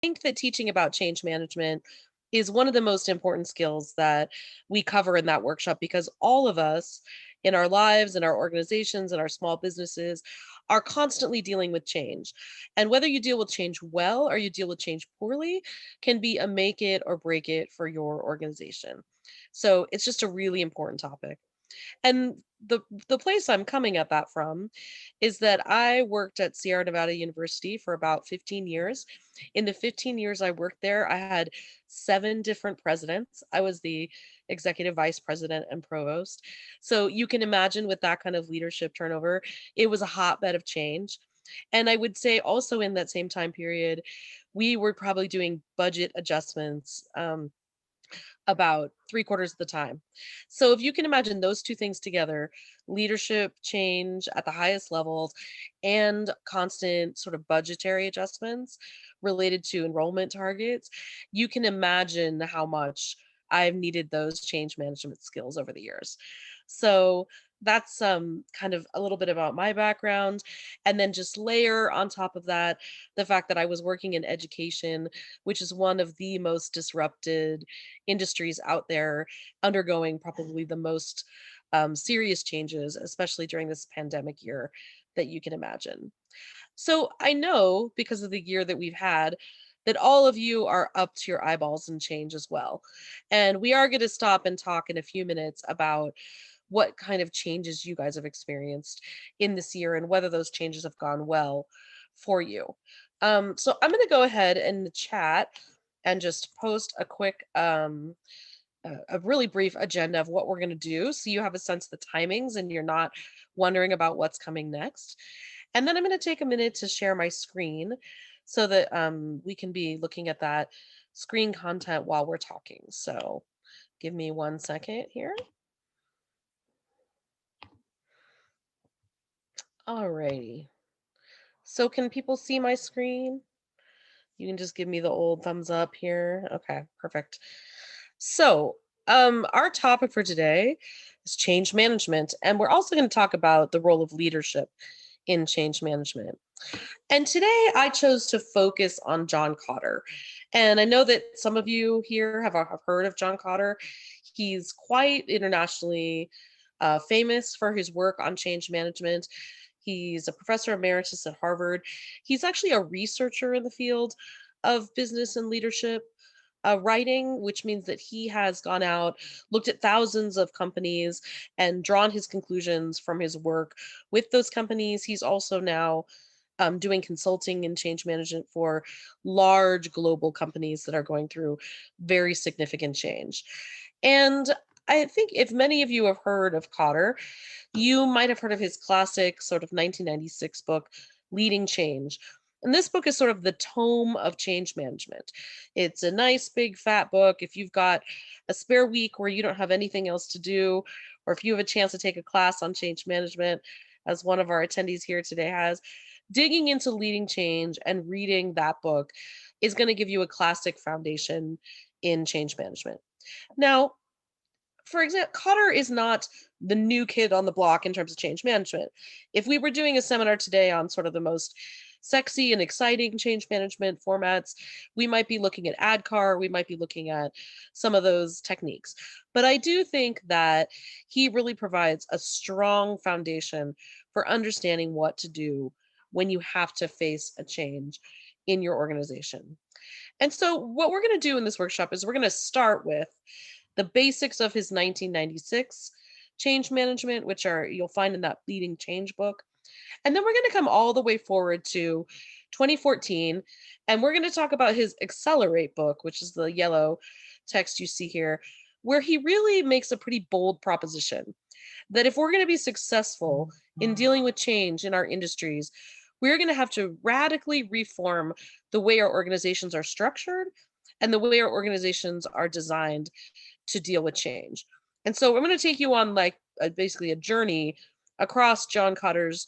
think that teaching about change management is one of the most important skills that we cover in that workshop because all of us in our lives, in our organizations, and our small businesses are constantly dealing with change. And whether you deal with change well or you deal with change poorly can be a make it or break it for your organization. So it's just a really important topic. And the place I'm coming at that from is that I worked at Sierra Nevada University for about 15 years. In the 15 years I worked there, I had 7 different presidents. I was the executive vice president and provost. So you can imagine with that kind of leadership turnover, it was a hotbed of change. And I would say also in that same time period, we were probably doing budget adjustments about 3/4 of the time. So if you can imagine those two things together, leadership change at the highest levels and constant sort of budgetary adjustments related to enrollment targets, you can imagine how much I've needed those change management skills over the years. So that's kind of a little bit about my background. And then just layer on top of that the fact that I was working in education, which is one of the most disrupted industries out there, undergoing probably the most serious changes, especially during this pandemic year that you can imagine. So I know because of the year that we've had that all of you are up to your eyeballs in change as well. And we are going to stop and talk in a few minutes about what kind of changes you guys have experienced in this year and whether those changes have gone well for you. So I'm going to go ahead and in the chat and just post a quick a really brief agenda of what we're going to do so you have a sense of the timings and you're not wondering about what's coming next. And then I'm going to take a minute to share my screen so that we can be looking at that screen content while we're talking. So give me 1 second here. Alrighty. So can people see my screen? You can just give me the old thumbs up here. Okay, perfect. So, our topic for today is change management, and we're also going to talk about the role of leadership in change management. And today I chose to focus on John Kotter. And I know that some of you here have heard of John Kotter. He's quite internationally famous for his work on change management. He's a professor emeritus at Harvard. He's actually a researcher in the field of business and leadership writing, which means that he has gone out, looked at thousands of companies, and drawn his conclusions from his work with those companies. He's also now doing consulting and change management for large global companies that are going through very significant change. And I think if many of you have heard of Kotter, you might have heard of his classic sort of 1996 book, Leading Change. And this book is sort of the tome of change management. It's a nice big fat book. If you've got a spare week where you don't have anything else to do, or if you have a chance to take a class on change management, as one of our attendees here today has, digging into leading change and reading that book is going to give you a classic foundation in change management. Now, for example, Kotter is not the new kid on the block in terms of change management. If we were doing a seminar today on sort of the most sexy and exciting change management formats, we might be looking at ADKAR, we might be looking at some of those techniques. But I do think that he really provides a strong foundation for understanding what to do when you have to face a change in your organization. And so what we're going to do in this workshop is we're going to start with the basics of his 1996 change management, which are you'll find in that Leading Change book. And then we're going to come all the way forward to 2014, and we're going to talk about his Accelerate book, which is the yellow text you see here, where he really makes a pretty bold proposition that if we're going to be successful in dealing with change in our industries, we're going to have to radically reform the way our organizations are structured and the way our organizations are designed to deal with change. And so I'm going to take you on like basically a journey across John Kotter's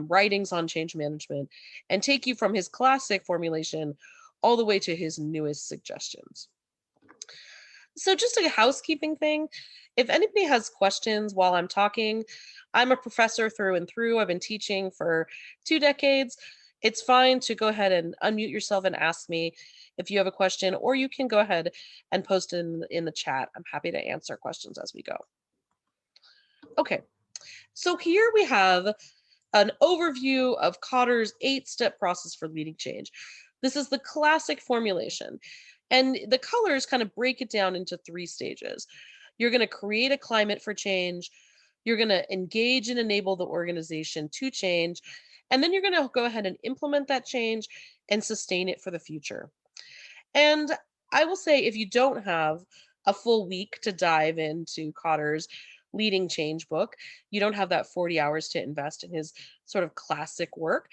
writings on change management and take you from his classic formulation all the way to his newest suggestions. So just a housekeeping thing, if anybody has questions while I'm talking, I'm a professor through and through. I've been teaching for 2 decades. It's fine to go ahead and unmute yourself and ask me if you have a question, or you can go ahead and post in the chat. I'm happy to answer questions as we go. Okay, so here we have an overview of Kotter's 8-step process for leading change. This is the classic formulation, and the colors kind of break it down into 3 stages. You're going to create a climate for change, you're going to engage and enable the organization to change, and then you're going to go ahead and implement that change and sustain it for the future. And I will say, if you don't have a full week to dive into Kotter's leading change book, you don't have that 40 hours to invest in his sort of classic work,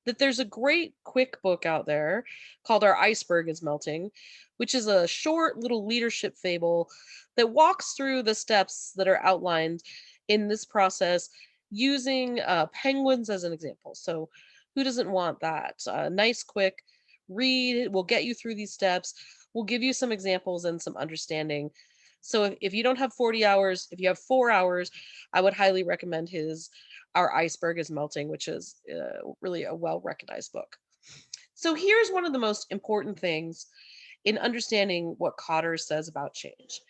that there's a great quick book out there called Our Iceberg is Melting, which is a short little leadership fable that walks through the steps that are outlined in this process using penguins as an example. So who doesn't want that? Nice, quick read will get you through these steps. We'll give you some examples and some understanding. So if you don't have 40 hours, if you have 4 hours, I would highly recommend his Our Iceberg is Melting, which is really a well-recognized book. So here's one of the most important things in understanding what Kotter says about change.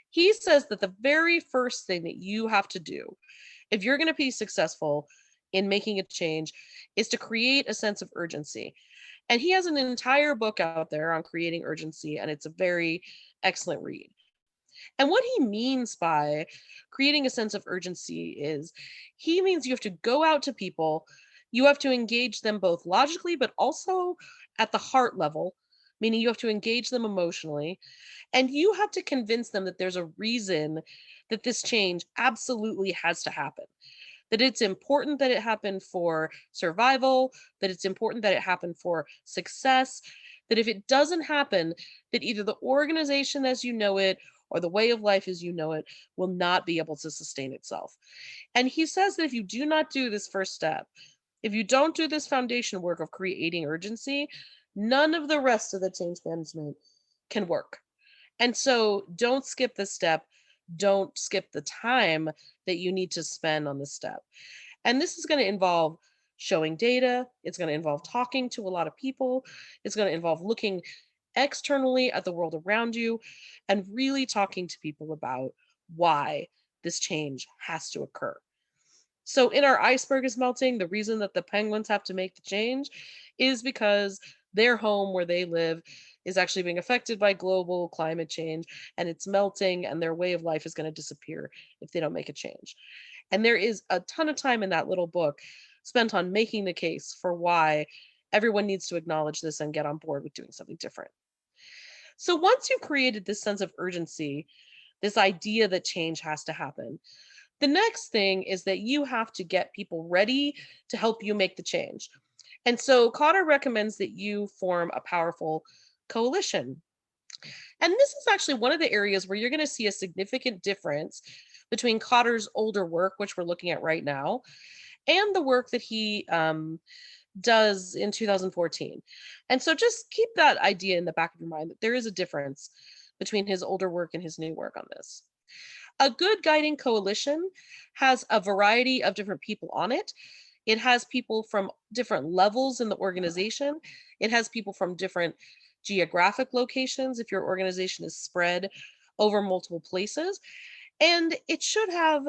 He says that the very first thing that you have to do if you're going to be successful in making a change is to create a sense of urgency. And he has an entire book out there on creating urgency, and it's a very excellent read. And what he means by creating a sense of urgency is he means you have to go out to people, you have to engage them both logically, but also at the heart level, meaning you have to engage them emotionally, and you have to convince them that there's a reason that this change absolutely has to happen. That it's important that it happen for survival, that it's important that it happen for success, that if it doesn't happen, that either the organization as you know it or the way of life as you know it will not be able to sustain itself. And he says that if you do not do this first step, if you don't do this foundation work of creating urgency, none of the rest of the change management can work. And so don't skip this step. Don't skip the time that you need to spend on this step. And this is going to involve showing data. It's going to involve talking to a lot of people. It's going to involve looking externally at the world around you and really talking to people about why this change has to occur. So in Our Iceberg is Melting, the reason that the penguins have to make the change is because their home where they live is actually being affected by global climate change, and it's melting, and their way of life is going to disappear if they don't make a change. And there is a ton of time in that little book spent on making the case for why everyone needs to acknowledge this and get on board with doing something different. So once you've created this sense of urgency, this idea that change has to happen, the next thing is that you have to get people ready to help you make the change. And so Kotter recommends that you form a powerful coalition. And this is actually one of the areas where you're going to see a significant difference between Kotter's older work, which we're looking at right now, and the work that he does in 2014. And so just keep that idea in the back of your mind that there is a difference between his older work and his new work on this. A good guiding coalition has a variety of different people on it. It has people from different levels in the organization. It has people from different geographic locations if your organization is spread over multiple places. And it should have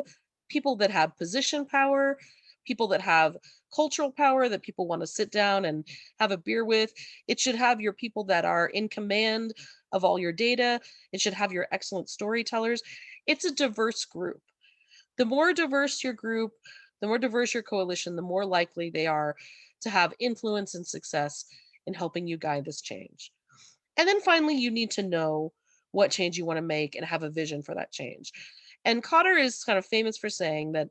people that have position power, people that have cultural power that people want to sit down and have a beer with. It should have your people that are in command of all your data. It should have your excellent storytellers. It's a diverse group. The more diverse your group, the more diverse your coalition, the more likely they are to have influence and success in helping you guide this change. And then finally, you need to know what change you want to make and have a vision for that change. And Kotter is kind of famous for saying that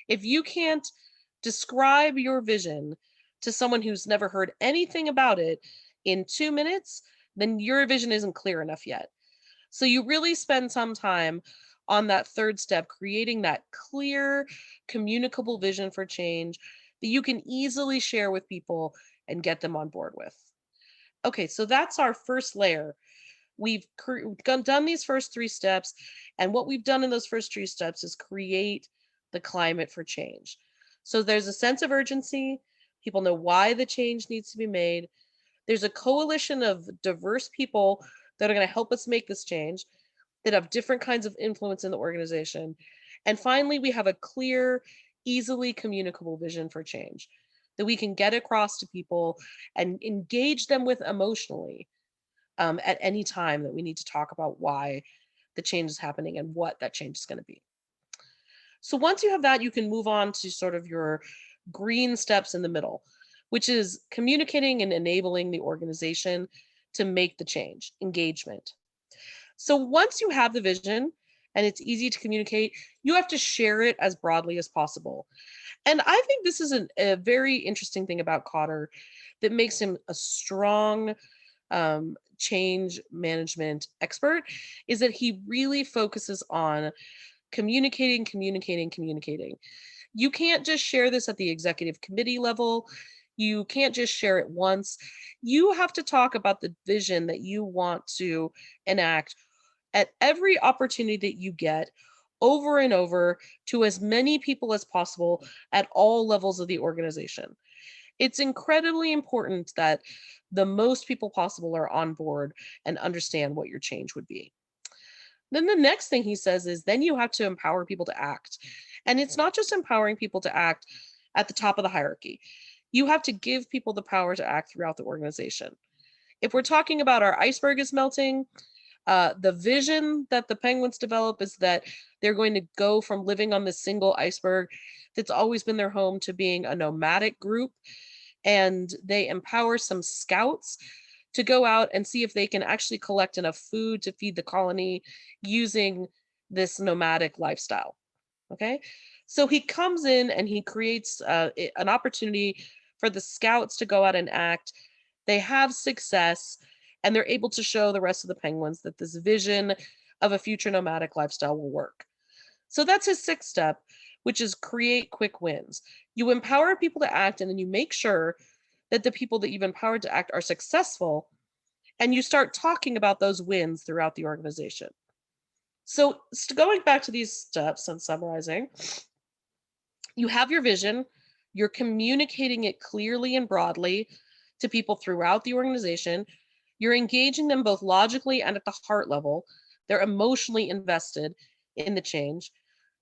if you can't describe your vision to someone who's never heard anything about it in 2 minutes, then your vision isn't clear enough yet. So you really spend some time on that third step, creating that clear, communicable vision for change that you can easily share with people and get them on board with. Okay, so that's our first layer. We've done these first 3 steps, and what we've done in those first 3 steps is create the climate for change. So there's a sense of urgency, People know why the change needs to be made. There's a coalition of diverse people that are going to help us make this change, that have different kinds of influence in the organization. And finally, we have a clear, easily communicable vision for change that we can get across to people and engage them with emotionally at any time that we need to talk about why the change is happening and what that change is going to be. So once you have that, you can move on to sort of your green steps in the middle, which is communicating and enabling the organization to make the change, engagement. So once you have the vision and it's easy to communicate, you have to share it as broadly as possible. And I think this is a very interesting thing about Kotter that makes him a strong change management expert, is that he really focuses on communicating, communicating, communicating. You can't just share this at the executive committee level. You can't just share it once. You have to talk about the vision that you want to enact at every opportunity that you get, over and over, to as many people as possible at all levels of the organization. It's incredibly important that the most people possible are on board and understand what your change would be. Then the next thing he says is then you have to empower people to act. And it's not just empowering people to act at the top of the hierarchy. You have to give people the power to act throughout the organization. If we're talking about our iceberg is melting, the vision that the penguins develop is that they're going to go from living on this single iceberg that's always been their home to being a nomadic group. And they empower some scouts to go out and see if they can actually collect enough food to feed the colony using this nomadic lifestyle. Okay. So he comes in and he creates an opportunity for the scouts to go out and act. They have success and they're able to show the rest of the penguins that this vision of a future nomadic lifestyle will work. So that's his sixth step, which is create quick wins. You empower people to act, and then you make sure that the people that you've empowered to act are successful, and you start talking about those wins throughout the organization. So going back to these steps and summarizing, you have your vision, you're communicating it clearly and broadly to people throughout the organization, you're engaging them both logically and at the heart level, they're emotionally invested in the change,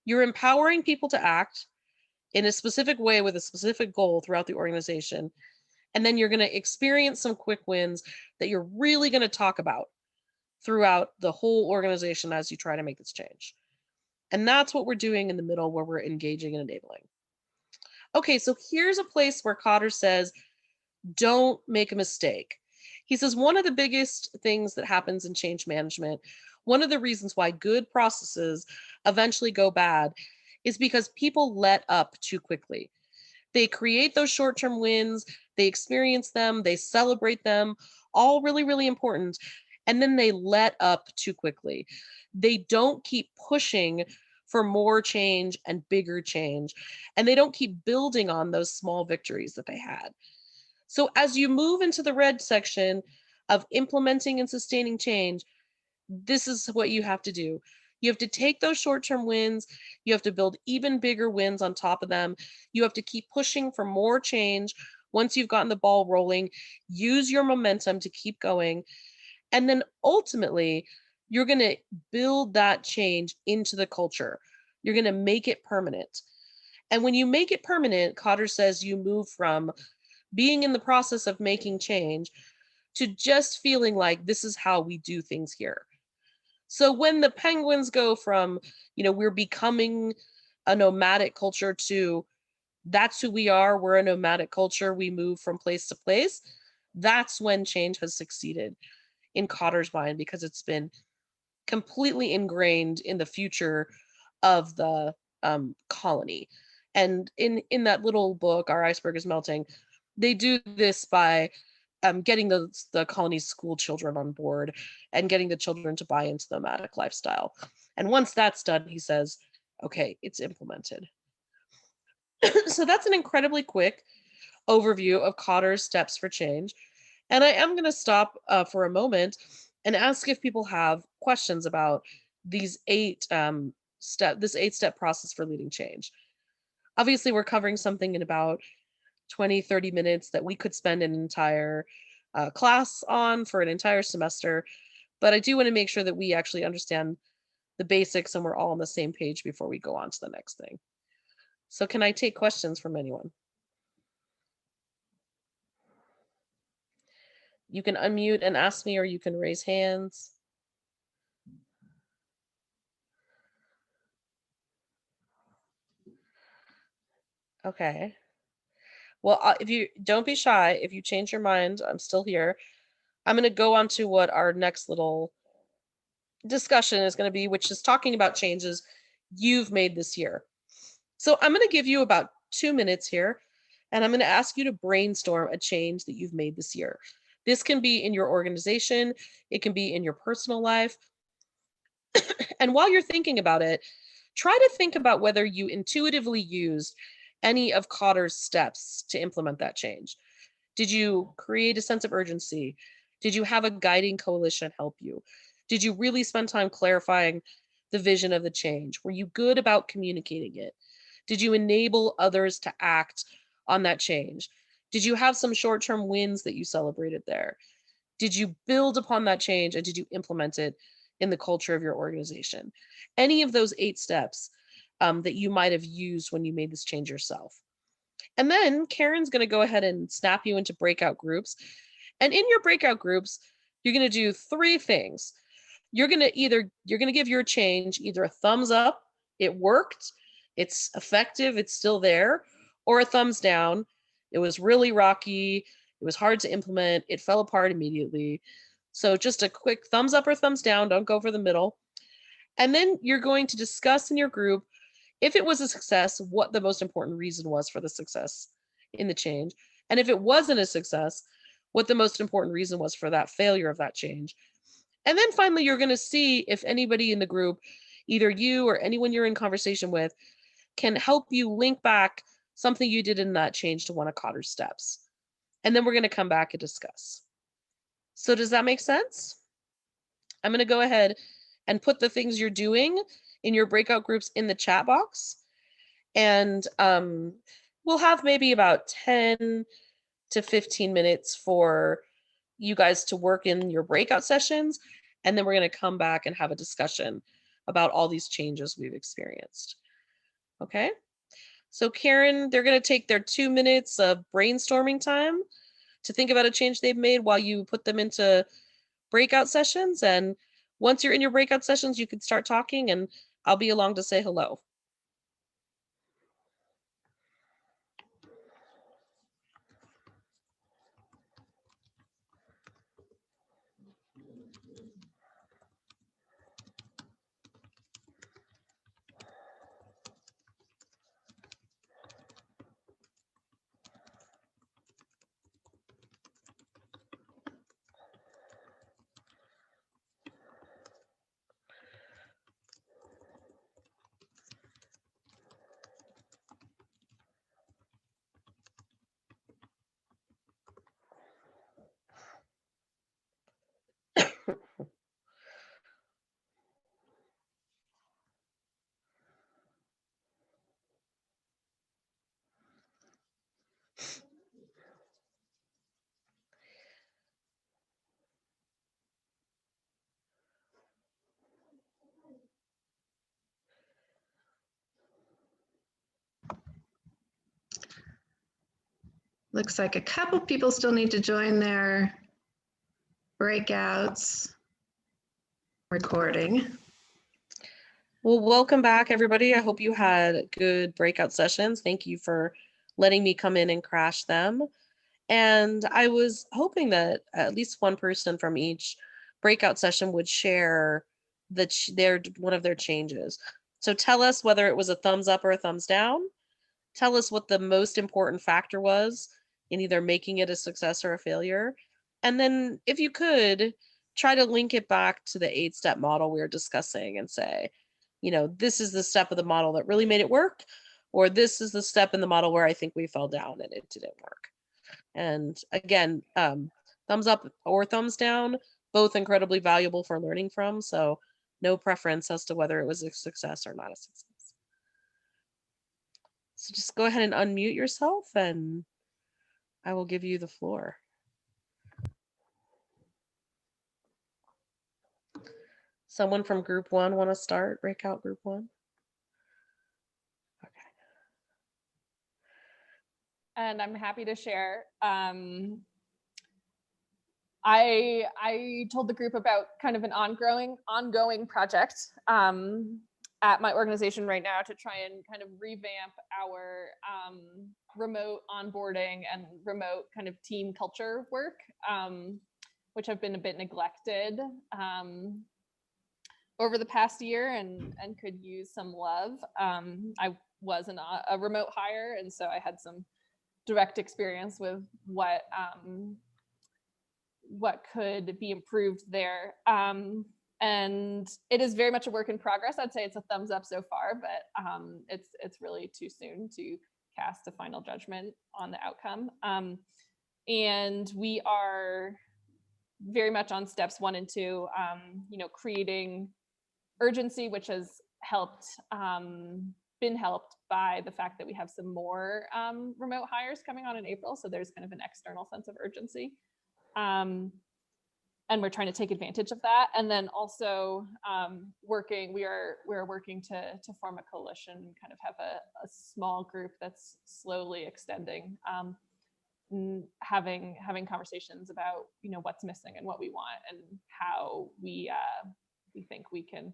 you're empowering people to act in a specific way with a specific goal throughout the organization, and then you're going to experience some quick wins that you're really going to talk about throughout the whole organization as you try to make this change. And that's what we're doing in the middle, where we're engaging and enabling. Okay, so here's a place where Kotter says, don't make a mistake. He says one of the biggest things that happens in change management, one of the reasons why good processes eventually go bad, is because people let up too quickly. They create those short-term wins, they experience them, they celebrate them, all really, really important. And then they let up too quickly. They don't keep pushing for more change and bigger change. And they don't keep building on those small victories that they had. So as you move into the red section of implementing and sustaining change, this is what you have to do. You have to take those short-term wins. You have to build even bigger wins on top of them. You have to keep pushing for more change. Once you've gotten the ball rolling, use your momentum to keep going. And then ultimately, you're going to build that change into the culture. You're going to make it permanent. And when you make it permanent, Kotter says you move from being in the process of making change to just feeling like this is how we do things here. So when the penguins go from, we're becoming a nomadic culture to that's who we are, we're a nomadic culture, we move from place to place, that's when change has succeeded in Kotter's mind, because it's been completely ingrained in the future of the colony. And in that little book, Our Iceberg is Melting, they do this by getting the colony's school children on board and getting the children to buy into the nomadic lifestyle. And once that's done, he says, okay, it's implemented. So that's an incredibly quick overview of Kotter's steps for change. And I am going to stop for a moment and ask if people have questions about these this 8-step process for leading change. Obviously, we're covering something in about 20, 30 minutes that we could spend an entire class on for an entire semester. But I do want to make sure that we actually understand the basics and we're all on the same page before we go on to the next thing. So can I take questions from anyone? You can unmute and ask me, or you can raise hands. Okay. Well, if you don't be shy, if you change your mind, I'm still here. I'm going to go on to what our next little discussion is going to be, which is talking about changes you've made this year. So I'm going to give you about 2 minutes here, and I'm going to ask you to brainstorm a change that you've made this year. This can be in your organization, it can be in your personal life. And while you're thinking about it, try to think about whether you intuitively used any of Kotter's steps to implement that change. Did you create a sense of urgency? Did you have a guiding coalition help you? Did you really spend time clarifying the vision of the change? Were you good about communicating it? Did you enable others to act on that change? Did you have some short-term wins that you celebrated there? Did you build upon that change and did you implement it in the culture of your organization? Any of those 8 steps that you might have used when you made this change yourself. And then Karen's going to go ahead and snap you into breakout groups. And in your breakout groups, you're going to do 3 things. You're going to give your change either a thumbs up, it worked, it's effective, it's still there, or a thumbs down, it was really rocky, it was hard to implement, it fell apart immediately. So just a quick thumbs up or thumbs down, don't go for the middle. And then you're going to discuss in your group, if it was a success, what the most important reason was for the success in the change. And if it wasn't a success, what the most important reason was for that failure of that change. And then finally, you're going to see if anybody in the group, either you or anyone you're in conversation with, can help you link back something you did in that change to one of Kotter's steps. And then we're going to come back and discuss. So does that make sense? I'm going to go ahead and put the things you're doing in your breakout groups in the chat box. And we'll have maybe about 10 to 15 minutes for you guys to work in your breakout sessions. And then we're going to come back and have a discussion about all these changes we've experienced. Okay. So Karen, they're going to take their 2 minutes of brainstorming time to think about a change they've made while you put them into breakout sessions. And once you're in your breakout sessions, you can start talking and I'll be along to say hello. Looks like a couple people still need to join their breakouts recording. Well, welcome back, everybody. I hope you had good breakout sessions. Thank you for letting me come in and crash them. And I was hoping that at least one person from each breakout session would share one of their changes. So tell us whether it was a thumbs up or a thumbs down. Tell us what the most important factor was in either making it a success or a failure. And then if you could, try to link it back to the 8-step model we were discussing and say, this is the step of the model that really made it work, or this is the step in the model where I think we fell down and it didn't work. And again, thumbs up or thumbs down, both incredibly valuable for learning from. So no preference as to whether it was a success or not a success. So just go ahead and unmute yourself and I will give you the floor. Someone from group one want to start? Breakout group one? Okay. And I'm happy to share. I told the group about kind of an ongoing project at my organization right now to try and kind of revamp our remote onboarding and remote kind of team culture work, which have been a bit neglected over the past year and could use some love. I was a remote hire, and so I had some direct experience with what could be improved there. And it is very much a work in progress. I'd say it's a thumbs up so far, but it's really too soon to cast a final judgment on the outcome. And we are very much on steps 1 and 2, creating urgency, which has been helped by the fact that we have some more remote hires coming on in April. So there's kind of an external sense of urgency. And we're trying to take advantage of that. And then also we're working to form a coalition, kind of have a small group that's slowly extending, having conversations about, what's missing and what we want and how we think we can,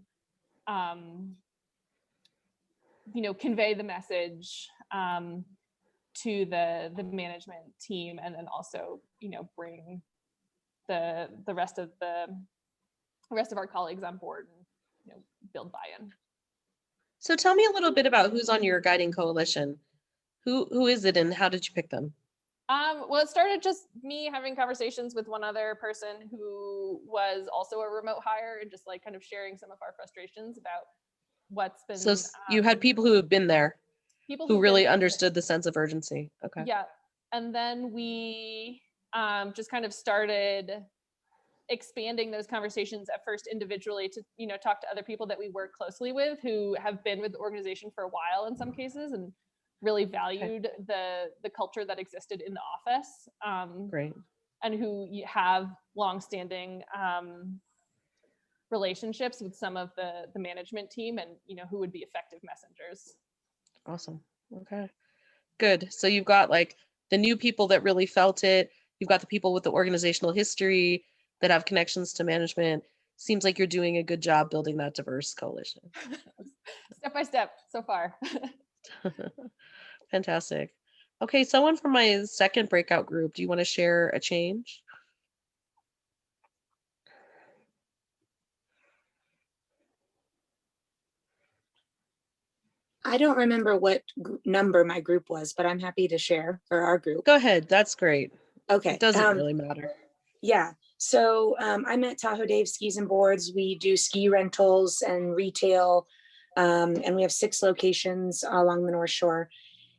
convey the message to the management team, and then also, bring the rest of our colleagues on board and build buy-in. So tell me a little bit about who's on your guiding coalition. Who is it, and how did you pick them? Well, it started just me having conversations with one other person who was also a remote hire, and just like kind of sharing some of our frustrations about what's been. So you had people who have been there, people who really understood the sense of urgency. Okay. Yeah, and then we just kind of started expanding those conversations at first individually to talk to other people that we work closely with who have been with the organization for a while in some cases and really valued the culture that existed in the office. Great. And who have longstanding relationships with some of the management team, and who would be effective messengers. Awesome. Okay, good. So you've got like the new people that really felt it. You've got the people with the organizational history that have connections to management. Seems like you're doing a good job building that diverse coalition. Step by step so far. Fantastic. Okay, someone from my second breakout group, do you want to share a change? I don't remember what number my group was, but I'm happy to share for our group. Go ahead. That's great. Okay. It doesn't really matter. Yeah. So I'm at Tahoe Dave Skis and Boards. We do ski rentals and retail, and we have 6 locations along the North Shore.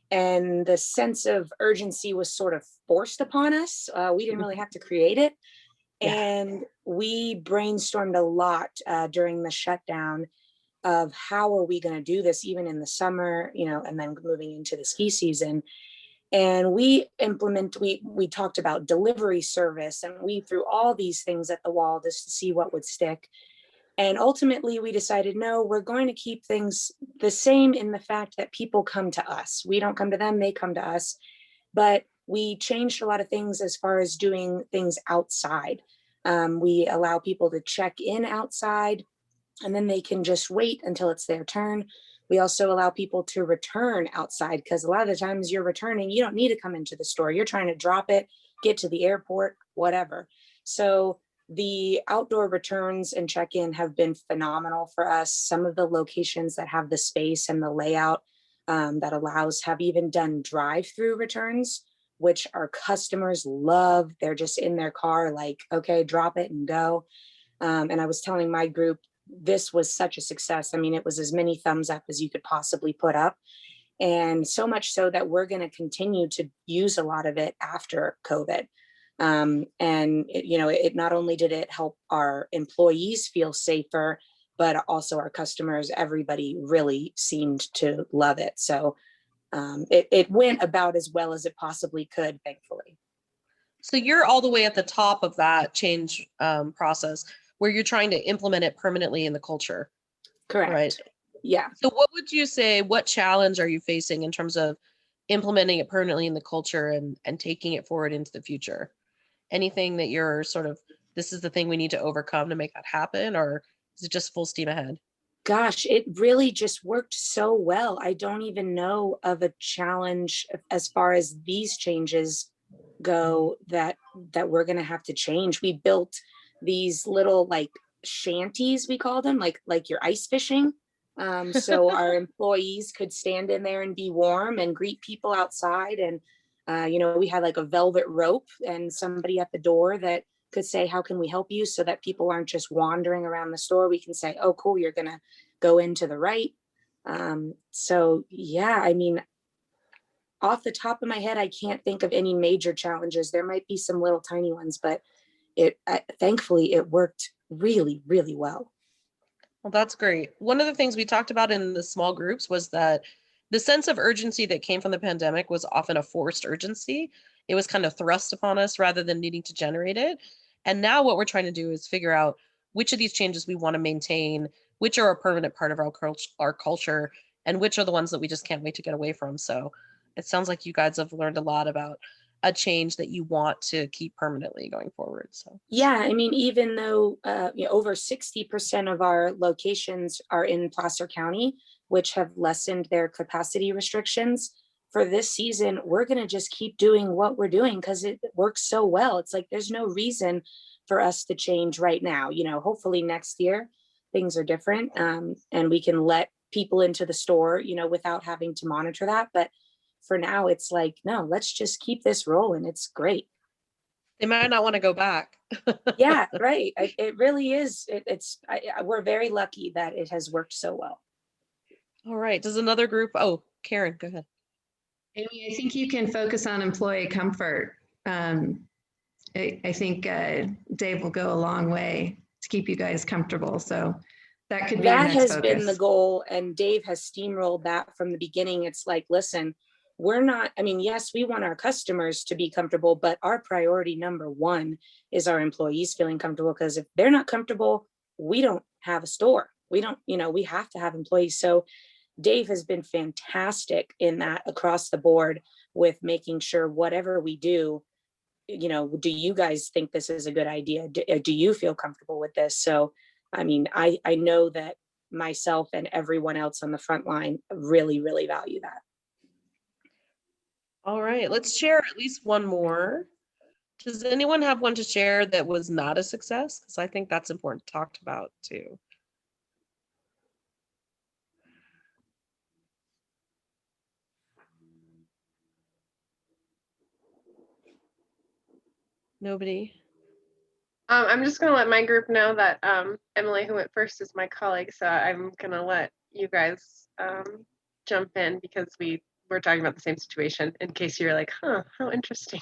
And the sense of urgency was sort of forced upon us. We didn't really have to create it. Yeah. And we brainstormed a lot during the shutdown of how are we going to do this even in the summer, and then moving into the ski season. And we talked about delivery service, and we threw all these things at the wall just to see what would stick. And ultimately we decided, no, we're going to keep things the same in the fact that people come to us. We don't come to them, they come to us. But we changed a lot of things as far as doing things outside. We allow people to check in outside, and then they can just wait until it's their turn. We also allow people to return outside, because a lot of the times you're returning, you don't need to come into the store. You're trying to drop it, get to the airport, whatever. So the outdoor returns and check-in have been phenomenal for us. Some of the locations that have the space and the layout that allows have even done drive-through returns, which our customers love. They're just in their car like, okay, drop it and go. And I was telling my group, this was such a success. I mean, it was as many thumbs up as you could possibly put up. And so much so that we're going to continue to use a lot of it after COVID. And it not only did it help our employees feel safer, but also our customers, everybody really seemed to love it. So it went about as well as it possibly could, thankfully. So you're all the way at the top of that change process where you're trying to implement it permanently in the culture. Correct. Right. Yeah. So what would you say, what challenge are you facing in terms of implementing it permanently in the culture and taking it forward into the future? Anything that you're sort of, this is the thing we need to overcome to make that happen, or is it just full steam ahead? Gosh, it really just worked so well. I don't even know of a challenge as far as these changes go that we're going to have to change. We built these little like shanties, we call them, like you're ice fishing. So our employees could stand in there and be warm and greet people outside. And, we had like a velvet rope and somebody at the door that could say, how can we help you? So that people aren't just wandering around the store. We can say, oh, cool, you're going to go into the right. So yeah, I mean, off the top of my head, I can't think of any major challenges. There might be some little tiny ones, but thankfully it worked really, really well. Well, that's great. One of the things we talked about in the small groups was that the sense of urgency that came from the pandemic was often a forced urgency. It was kind of thrust upon us rather than needing to generate it. And now what we're trying to do is figure out which of these changes we want to maintain, which are a permanent part of our culture, and which are the ones that we just can't wait to get away from. So it sounds like you guys have learned a lot about a change that you want to keep permanently going forward. So yeah, I mean, even though over 60% of our locations are in Placer County, which have lessened their capacity restrictions, for this season, we're going to just keep doing what we're doing because it works so well. It's like there's no reason for us to change right now. Hopefully next year things are different, and we can let people into the store, without having to monitor that. But for now, it's like, no, let's just keep this rolling. It's great. they might not want to go back. Yeah, right. It really is. We're very lucky that it has worked so well. All right. Does another group? Oh, Karen, go ahead. Amy, I think you can focus on employee comfort. I think Dave will go a long way to keep you guys comfortable. So that could be your next has focus. Been the goal, and Dave has steamrolled that from the beginning. It's like, listen, we're not, I mean, yes, we want our customers to be comfortable, but our priority number one is our employees feeling comfortable, because if they're not comfortable, we don't have a store. We don't, we have to have employees. So Dave has been fantastic in that across the board with making sure whatever we do, do you guys think this is a good idea? Do you feel comfortable with this? So, I mean, I know that myself and everyone else on the front line really, really value that. All right, let's share at least one more. Does anyone have one to share that was not a success? Because I think that's important to talk about too. Nobody? I'm just going to let my group know that Emily, who went first, is my colleague. So I'm going to let you guys jump in because we're talking about the same situation in case you're like, huh, how interesting.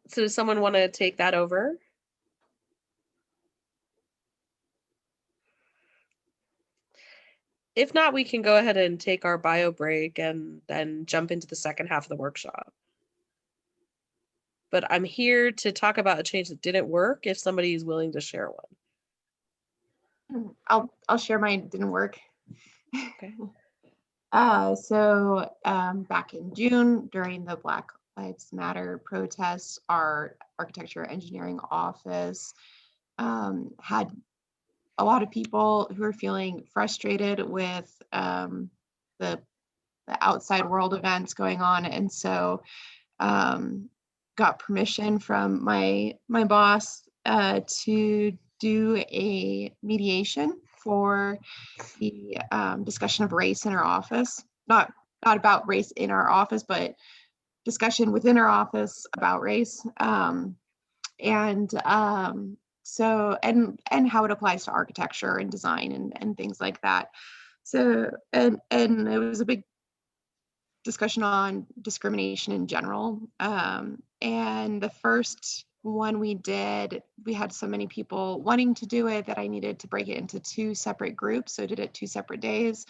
So does someone want to take that over? If not, we can go ahead and take our bio break and then jump into the second half of the workshop. But I'm here to talk about a change that didn't work if somebody is willing to share one. I'll share mine. Didn't work. Okay. So back in June during the Black Lives Matter protests, our architecture engineering office had a lot of people who are feeling frustrated with the outside world events going on, and so got permission from my boss to do a mediation for the discussion of race in our office. Not about race in our office, but discussion within our office about race. So how it applies to architecture and design and things like that. So and it was a big discussion on discrimination in general. And the first one we did, we had so many people wanting to do it that I needed to break it into 2 separate groups. So I did it 2 separate days.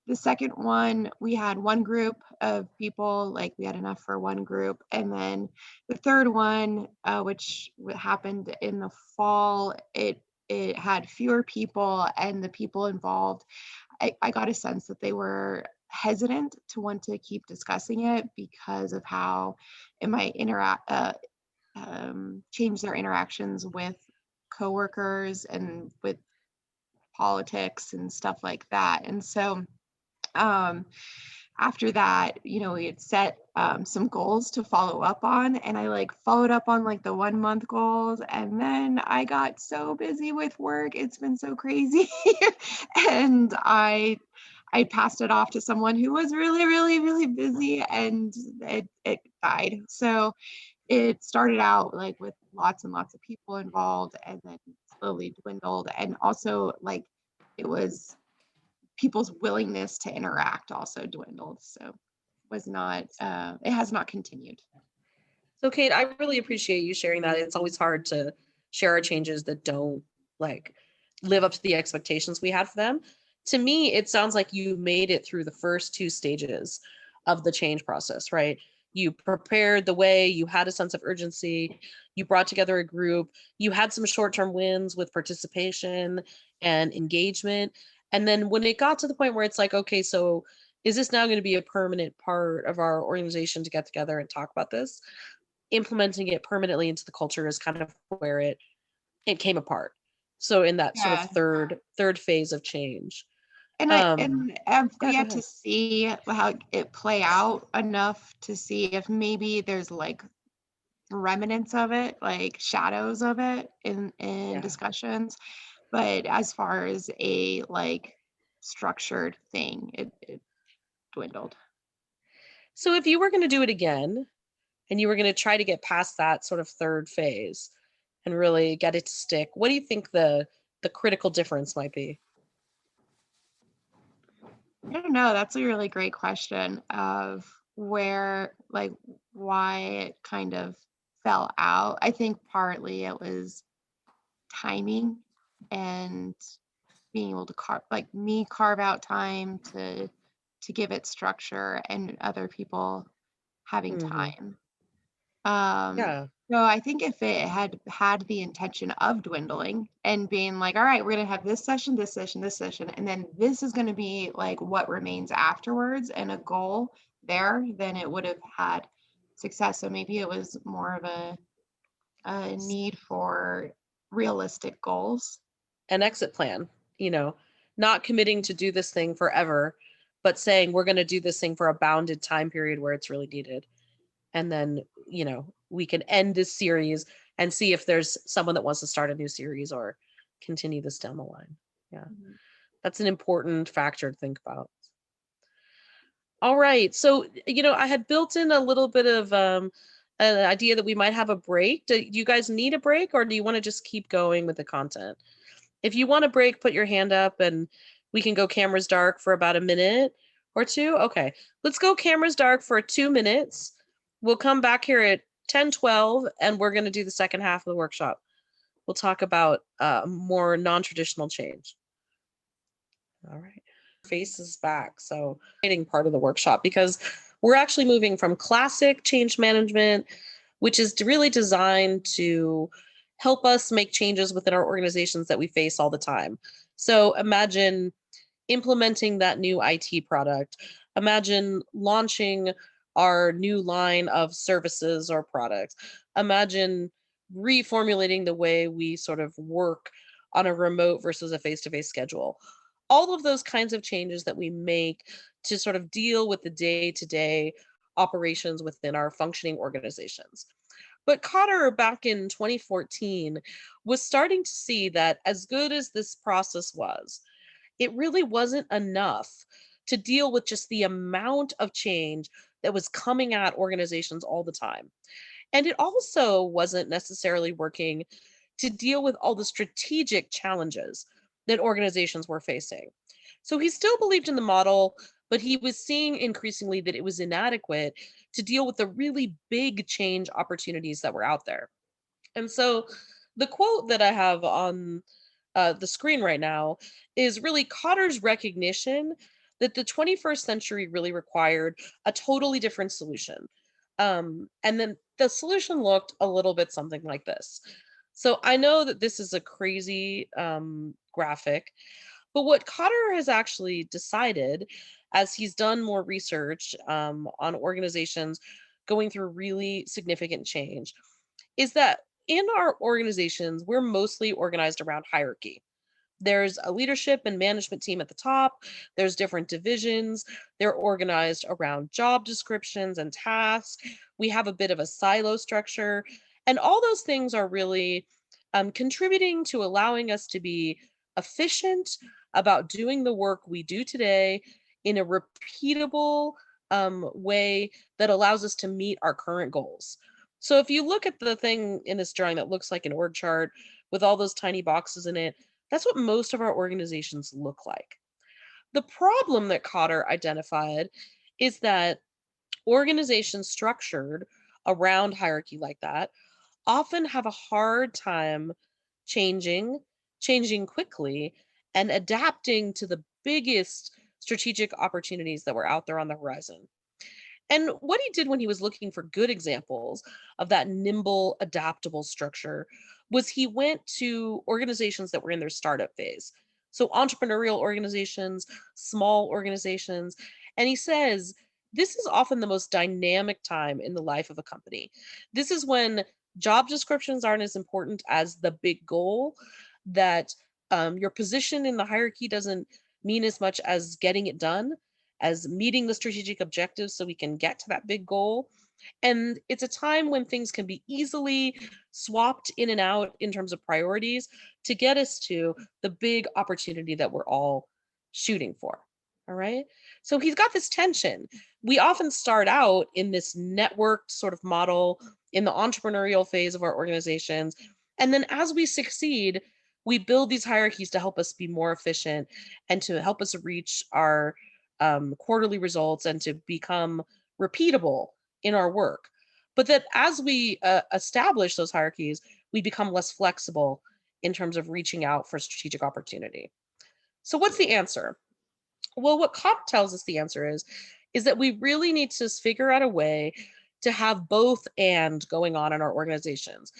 The second one, we had one group of people, like we had enough for one group. And then the third one, which happened in the fall, it had fewer people, and the people involved, I got a sense that they were hesitant to want to keep discussing it because of how it might change their interactions with coworkers and with politics and stuff like that. And so after that, we had set some goals to follow up on, and I like followed up on like the 1 month goals, and then I got so busy with work. It's been so crazy. And I passed it off to someone who was really, really, really busy, and it died. So it started out like with lots and lots of people involved, and then slowly dwindled. And also like it was people's willingness to interact also dwindled. So was not, it has not continued. So Kate, I really appreciate you sharing that. It's always hard to share our changes that don't like live up to the expectations we had for them. To me, it sounds like you made it through the first 2 stages of the change process, right? You prepared the way, you had a sense of urgency, you brought together a group, you had some short-term wins with participation and engagement. And then when it got to the point where it's like, okay, so is this now going to be a permanent part of our organization to get together and talk about this? Implementing it permanently into the culture is kind of where it came apart. So in that sort of third phase of change. And I've yet to ahead. see how it play out enough to see if maybe there's like remnants of it, like shadows of it in discussions. But as far as a like structured thing, it dwindled. So if you were going to do it again and you were going to try to get past that sort of third phase and really get it to stick, what do you think the critical difference might be? I don't know. That's a really great question of where, like, why it kind of fell out. I think partly it was timing and being able to carve out time to give it structure, and other people having time. Yeah. So I think if it had the intention of dwindling and being like, all right, we're going to have this session, this session, this session, and then this is going to be like what remains afterwards and a goal there, then it would have had success. So maybe it was more of a need for realistic goals. An exit plan, not committing to do this thing forever, but saying we're going to do this thing for a bounded time period where it's really needed. And then, we can end this series and see if there's someone that wants to start a new series or continue this down the line. Yeah. That's an important factor to think about. All right. So, I had built in a little bit of an idea that we might have a break. Do you guys need a break, or do you want to just keep going with the content? If you want a break, put your hand up and we can go cameras dark for about a minute or 2. Okay, let's go cameras dark for 2 minutes. We'll come back here at 10:12 and we're going to do the second half of the workshop. We'll talk about more non-traditional change. All right, faces back. So part of the workshop, because we're actually moving from classic change management, which is really designed to help us make changes within our organizations that we face all the time. So imagine implementing that new IT product. Imagine launching our new line of services or products. Imagine reformulating the way we sort of work on a remote versus a face-to-face schedule. All of those kinds of changes that we make to sort of deal with the day-to-day operations within our functioning organizations. But Kotter back in 2014 was starting to see that as good as this process was, it really wasn't enough to deal with just the amount of change that was coming at organizations all the time. And it also wasn't necessarily working to deal with all the strategic challenges that organizations were facing. So he still believed in the model, but he was seeing increasingly that it was inadequate to deal with the really big change opportunities that were out there. And so the quote that I have on the screen right now is really Kotter's recognition that the 21st century really required a totally different solution. And then the solution looked a little bit something like this. So I know that this is a crazy graphic, but what Kotter has actually decided, as he's done more research on organizations going through really significant change, is that in our organizations, we're mostly organized around hierarchy. There's a leadership and management team at the top. There's different divisions. They're organized around job descriptions and tasks. We have a bit of a silo structure. And all those things are really contributing to allowing us to be efficient about doing the work we do today in a repeatable way that allows us to meet our current goals. So if you look at the thing in this drawing that looks like an org chart with all those tiny boxes in it, that's what most of our organizations look like. The problem that Kotter identified is that organizations structured around hierarchy like that often have a hard time changing, changing quickly, and adapting to the biggest strategic opportunities that were out there on the horizon. And what he did when he was looking for good examples of that nimble, adaptable structure was he went to organizations that were in their startup phase. So entrepreneurial organizations, small organizations. And he says, this is often the most dynamic time in the life of a company. This is when job descriptions aren't as important as the big goal, that your position in the hierarchy doesn't mean as much as getting it done, as meeting the strategic objectives so we can get to that big goal. And it's a time when things can be easily swapped in and out in terms of priorities to get us to the big opportunity that we're all shooting for. All right. So he's got this tension. We often start out in this networked sort of model in the entrepreneurial phase of our organizations. And then as we succeed, we build these hierarchies to help us be more efficient and to help us reach our quarterly results and to become repeatable in our work. But that as we establish those hierarchies, we become less flexible in terms of reaching out for strategic opportunity. So what's the answer? Well, what Kotter tells us the answer is that we really need to figure out a way to have both and going on in our organizations.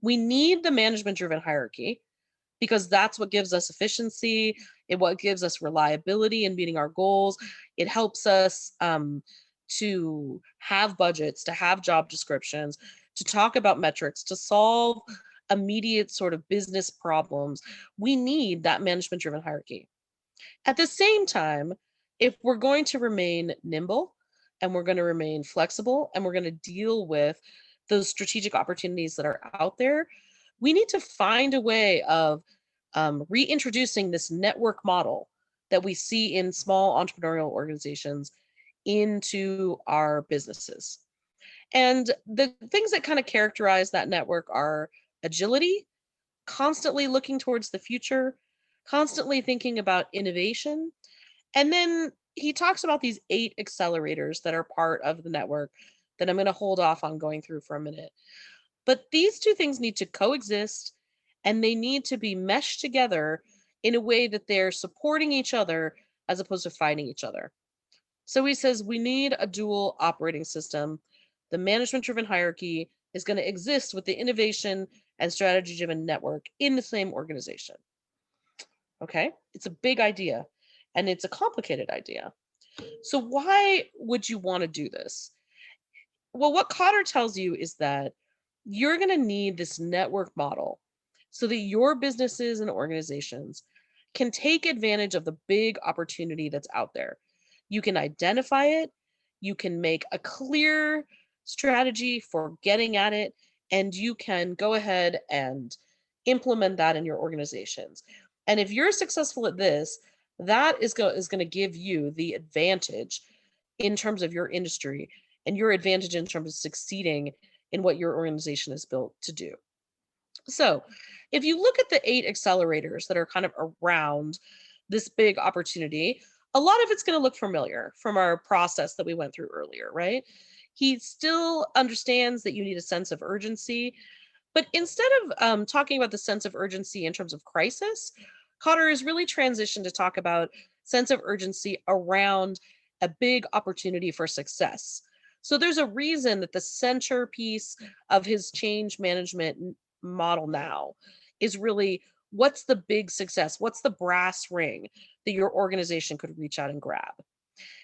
We need the management-driven hierarchy because that's what gives us efficiency. It what gives us reliability in meeting our goals. It helps us to have budgets, to have job descriptions, to talk about metrics, to solve immediate sort of business problems. We need that management-driven hierarchy. At the same time, if we're going to remain nimble and we're going to remain flexible and we're going to deal with those strategic opportunities that are out there, we need to find a way of reintroducing this network model that we see in small entrepreneurial organizations into our businesses. And the things that kind of characterize that network are agility, constantly looking towards the future, constantly thinking about innovation. And then he talks about these 8 accelerators that are part of the network that I'm going to hold off on going through for a minute. But these two things need to coexist and they need to be meshed together in a way that they're supporting each other as opposed to fighting each other. So he says we need a dual operating system. The management-driven hierarchy is going to exist with the innovation and strategy-driven network in the same organization. Okay, it's a big idea and it's a complicated idea. So why would you want to do this? Well, what Kotter tells you is that you're going to need this network model so that your businesses and organizations can take advantage of the big opportunity that's out there. You can identify it, you can make a clear strategy for getting at it, and you can go ahead and implement that in your organizations. And if you're successful at this, that is going to give you the advantage in terms of your industry and your advantage in terms of succeeding in what your organization is built to do. So if you look at the 8 accelerators that are kind of around this big opportunity, a lot of it's going to look familiar from our process that we went through earlier, right? He still understands that you need a sense of urgency, But instead of talking about the sense of urgency in terms of crisis, Kotter has really transitioned to talk about sense of urgency around a big opportunity for success. So there's a reason that the centerpiece of his change management model now is really, what's the big success? What's the brass ring that your organization could reach out and grab?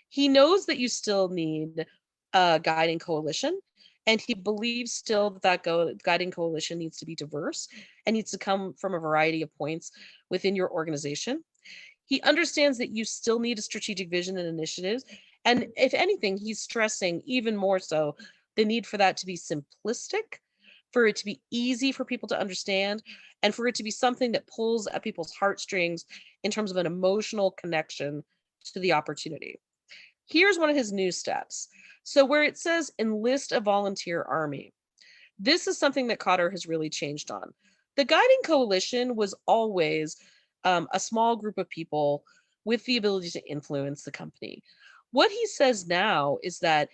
He knows that you still need a guiding coalition, and he believes still that guiding coalition needs to be diverse and needs to come from a variety of points within your organization. He understands that you still need a strategic vision and initiatives. And if anything, he's stressing even more so the need for that to be simplistic, for it to be easy for people to understand, and for it to be something that pulls at people's heartstrings in terms of an emotional connection to the opportunity. Here's one of his new steps. So where it says enlist a volunteer army, this is something that Kotter has really changed on. The guiding coalition was always a small group of people with the ability to influence the company. What he says now is that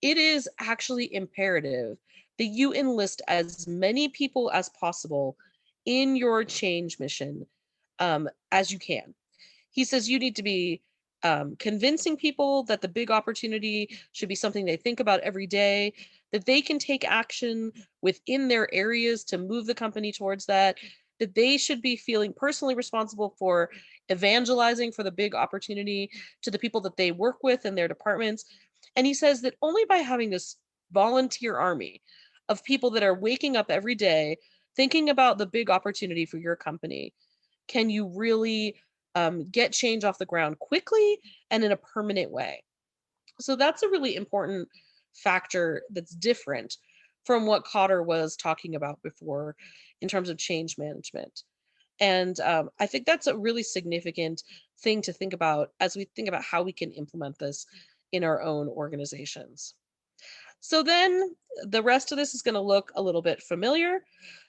it is actually imperative that you enlist as many people as possible in your change mission as you can. He says you need to be convincing people that the big opportunity should be something they think about every day, that they can take action within their areas to move the company towards that they should be feeling personally responsible for evangelizing for the big opportunity to the people that they work with in their departments. And he says that only by having this volunteer army of people that are waking up every day thinking about the big opportunity for your company can you really get change off the ground quickly and in a permanent way. So that's a really important factor that's different from what Kotter was talking about before in terms of change management. And I think that's a really significant thing to think about as we think about how we can implement this in our own organizations. So then the rest of this is going to look a little bit familiar.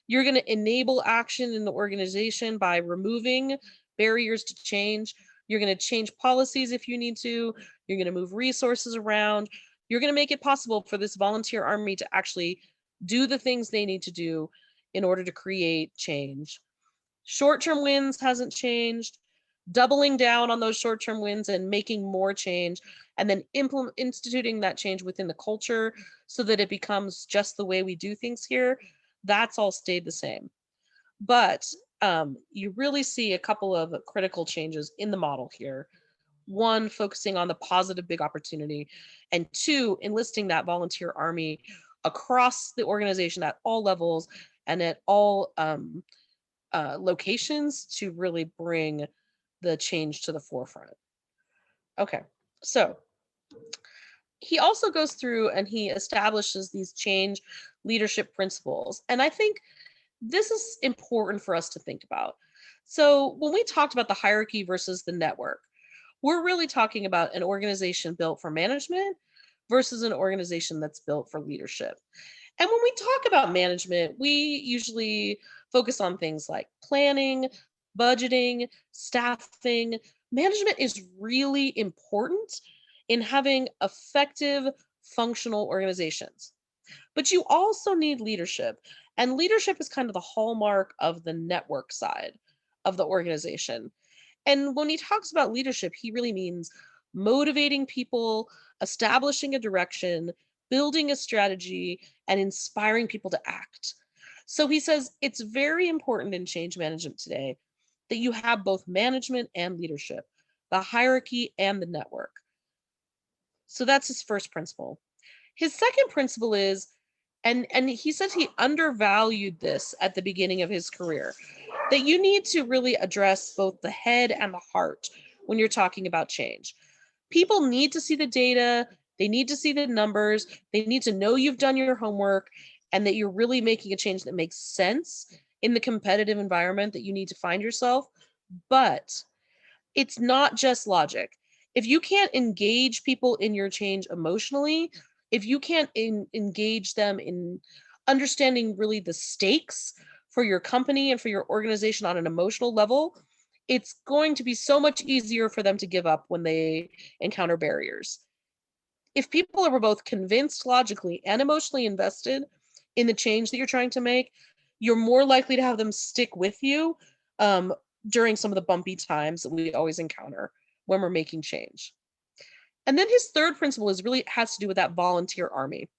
You're going to enable action in the organization by removing barriers to change. You're going to change policies if you need to. You're going to move resources around. You're going to make it possible for this volunteer army to actually do the things they need to do in order to create change. Short-term wins hasn't changed. Doubling down on those short-term wins and making more change, and then instituting that change within the culture so that it becomes just the way we do things here, that's all stayed the same. But you really see a couple of critical changes in the model here. One, focusing on the positive big opportunity, and two, enlisting that volunteer army across the organization at all levels and at all locations to really bring the change to the forefront. Okay, so he also goes through and he establishes these change leadership principles. And I think this is important for us to think about. So when we talked about the hierarchy versus the network, we're really talking about an organization built for management versus an organization that's built for leadership. And when we talk about management, we usually focus on things like planning, budgeting, staffing. Management is really important in having effective, functional organizations. But you also need leadership. And leadership is kind of the hallmark of the network side of the organization. And when he talks about leadership, he really means motivating people, establishing a direction, building a strategy, and inspiring people to act. So he says it's very important in change management today that you have both management and leadership, the hierarchy and the network. So that's his first principle. His second principle is, and he says he undervalued this at the beginning of his career, that you need to really address both the head and the heart when you're talking about change. People need to see the data, they need to see the numbers, they need to know you've done your homework and that you're really making a change that makes sense in the competitive environment that you need to find yourself. But it's not just logic. If you can't engage people in your change emotionally, if you can't engage them in understanding really the stakes for your company and for your organization on an emotional level, it's going to be so much easier for them to give up when they encounter barriers. If people are both convinced logically and emotionally invested in the change that you're trying to make, you're more likely to have them stick with you during some of the bumpy times that we always encounter when we're making change. And then his third principle is really has to do with that volunteer army.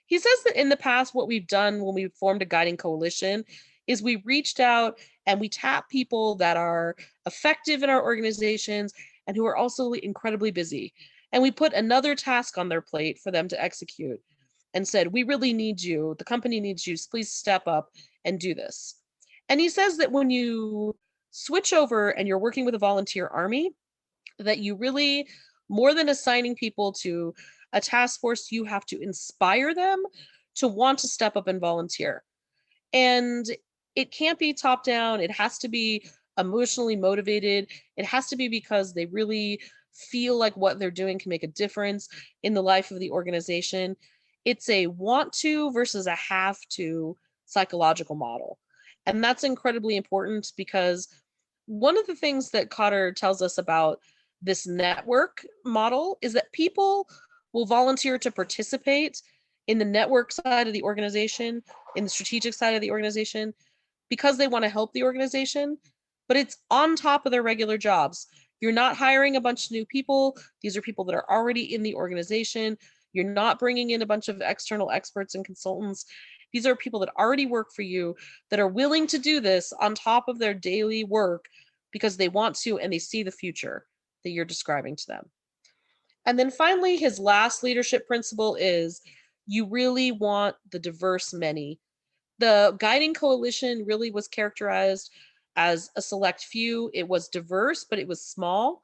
He says that in the past, what we've done when we formed a guiding coalition is we reached out and we tap people that are effective in our organizations and who are also incredibly busy. And we put another task on their plate for them to execute and said, we really need you. The company needs you. So please step up and do this. And he says that when you switch over and you're working with a volunteer army, that you really, more than assigning people to a task force, you have to inspire them to want to step up and volunteer. And it can't be top down. It has to be emotionally motivated. It has to be because they really feel like what they're doing can make a difference in the life of the organization. It's a want to versus a have to psychological model. And that's incredibly important because one of the things that Kotter tells us about this network model is that people will volunteer to participate in the network side of the organization, in the strategic side of the organization, because they want to help the organization, but it's on top of their regular jobs. You're not hiring a bunch of new people. These are people that are already in the organization. You're not bringing in a bunch of external experts and consultants. These are people that already work for you that are willing to do this on top of their daily work because they want to and they see the future that you're describing to them. And then finally, his last leadership principle is you really want the diverse many. The guiding coalition really was characterized as a select few. It was diverse, but it was small.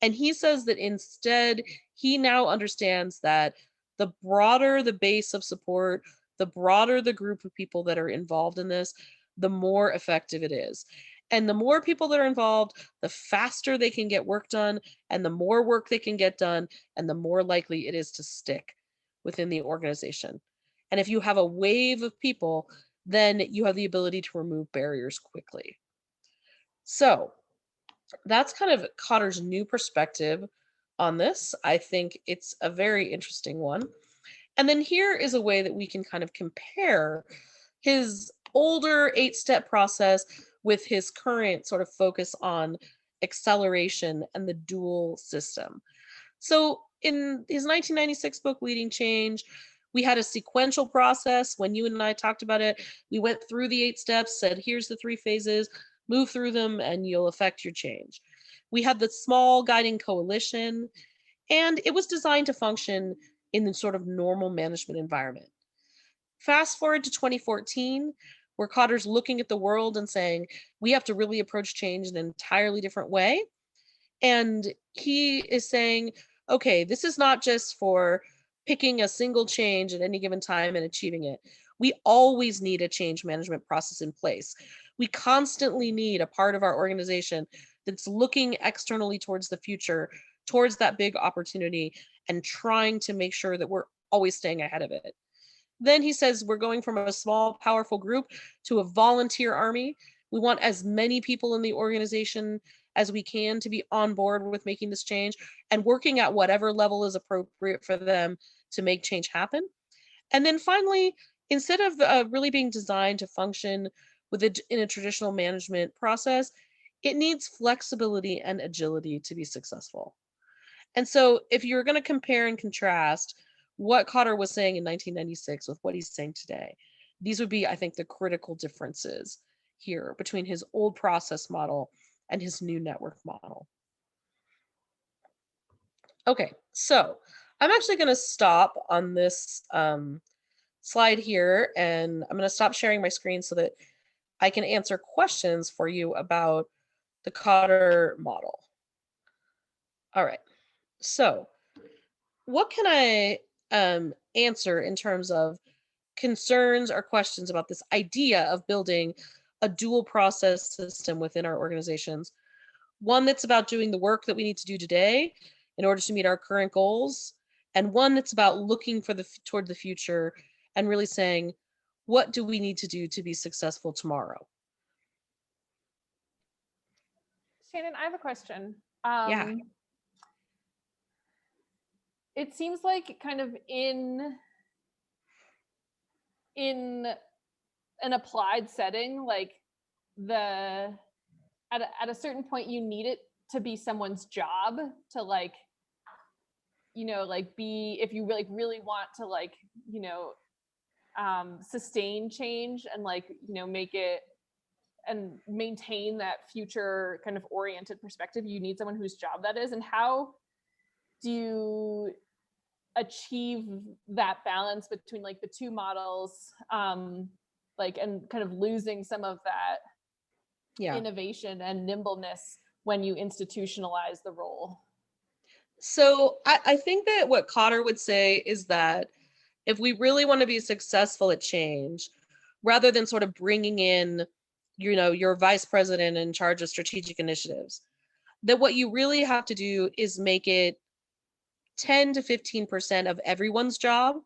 And he says that instead, he now understands that the broader the base of support, the broader the group of people that are involved in this, the more effective it is. And the more people that are involved, the faster they can get work done, and the more work they can get done, and the more likely it is to stick within the organization. And if you have a wave of people, then you have the ability to remove barriers quickly. So that's kind of Kotter's new perspective on this. I think it's a very interesting one. And then here is a way that we can kind of compare his older 8-step process with his current sort of focus on acceleration and the dual system. So in his 1996 book, Leading Change, we had a sequential process. When you and I talked about it, we went through the 8 steps, said, here's the 3 phases, move through them, and you'll affect your change. We had the small guiding coalition, and it was designed to function in the sort of normal management environment. Fast forward to 2014, where Kotter's looking at the world and saying, we have to really approach change in an entirely different way. And he is saying, okay, this is not just for picking a single change at any given time and achieving it. We always need a change management process in place. We constantly need a part of our organization that's looking externally towards the future, towards that big opportunity, and trying to make sure that we're always staying ahead of it. Then he says we're going from a small, powerful group to a volunteer army. We want as many people in the organization as we can to be on board with making this change and working at whatever level is appropriate for them to make change happen. And then finally, instead of really being designed to function in a traditional management process, it needs flexibility and agility to be successful. And so if you're going to compare and contrast what Kotter was saying in 1996 with what he's saying today, these would be, I think, the critical differences here between his old process model and his new network model. Okay, so I'm actually going to stop on this slide here, and I'm going to stop sharing my screen so that I can answer questions for you about the Kotter model. All right, so what can I answer in terms of concerns or questions about this idea of building a dual process system within our organizations? One that's about doing the work that we need to do today in order to meet our current goals, and one that's about looking toward the future and really saying, what do we need to do to be successful tomorrow? Shannon, I have a question. Yeah. It seems like kind of in an applied setting, like at a certain point, you need it to be someone's job to like, you know, like be, if you really want to like, you know, sustain change and like, you know, make it and maintain that future kind of oriented perspective, you need someone whose job that is. And how do you achieve that balance between like the two models, like, and kind of losing some of that innovation and nimbleness when you institutionalize the role? So I think that what Kotter would say is that if we really want to be successful at change, rather than sort of bringing in, you know, your vice president in charge of strategic initiatives, that what you really have to do is make it 10 to 15% of everyone's job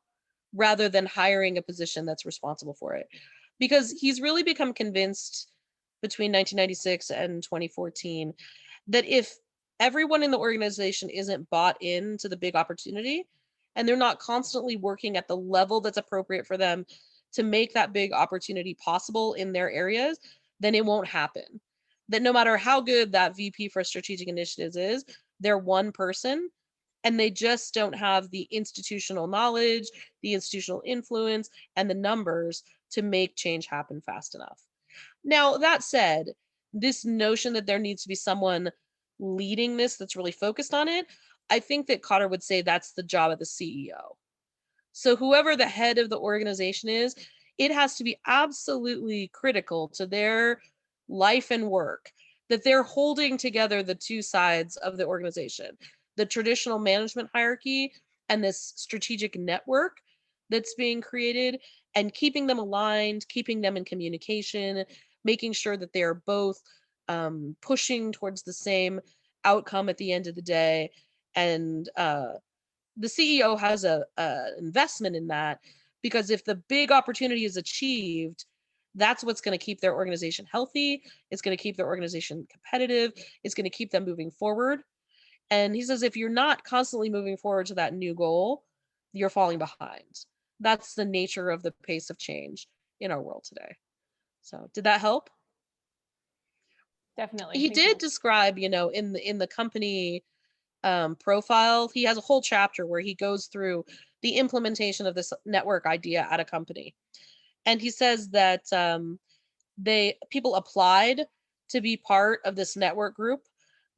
rather than hiring a position that's responsible for it. Because he's really become convinced between 1996 and 2014 that if everyone in the organization isn't bought into the big opportunity and they're not constantly working at the level that's appropriate for them to make that big opportunity possible in their areas, then it won't happen. That no matter how good that VP for strategic initiatives is, they're one person and they just don't have the institutional knowledge, the institutional influence, and the numbers to make change happen fast enough. Now, that said, this notion that there needs to be someone leading this that's really focused on it, I think that Kotter would say that's the job of the CEO. So whoever the head of the organization is, it has to be absolutely critical to their life and work that they're holding together the two sides of the organization, the traditional management hierarchy and this strategic network that's being created, and keeping them aligned, keeping them in communication, making sure that they're both pushing towards the same outcome at the end of the day. And the CEO has a investment in that, because if the big opportunity is achieved, that's what's going to keep their organization healthy. It's going to keep their organization competitive. It's going to keep them moving forward. And he says, if you're not constantly moving forward to that new goal, you're falling behind. That's the nature of the pace of change in our world today. So did that help? Definitely. He did describe, you know, in the company profile, he has a whole chapter where he goes through the implementation of this network idea at a company. And he says that people applied to be part of this network group,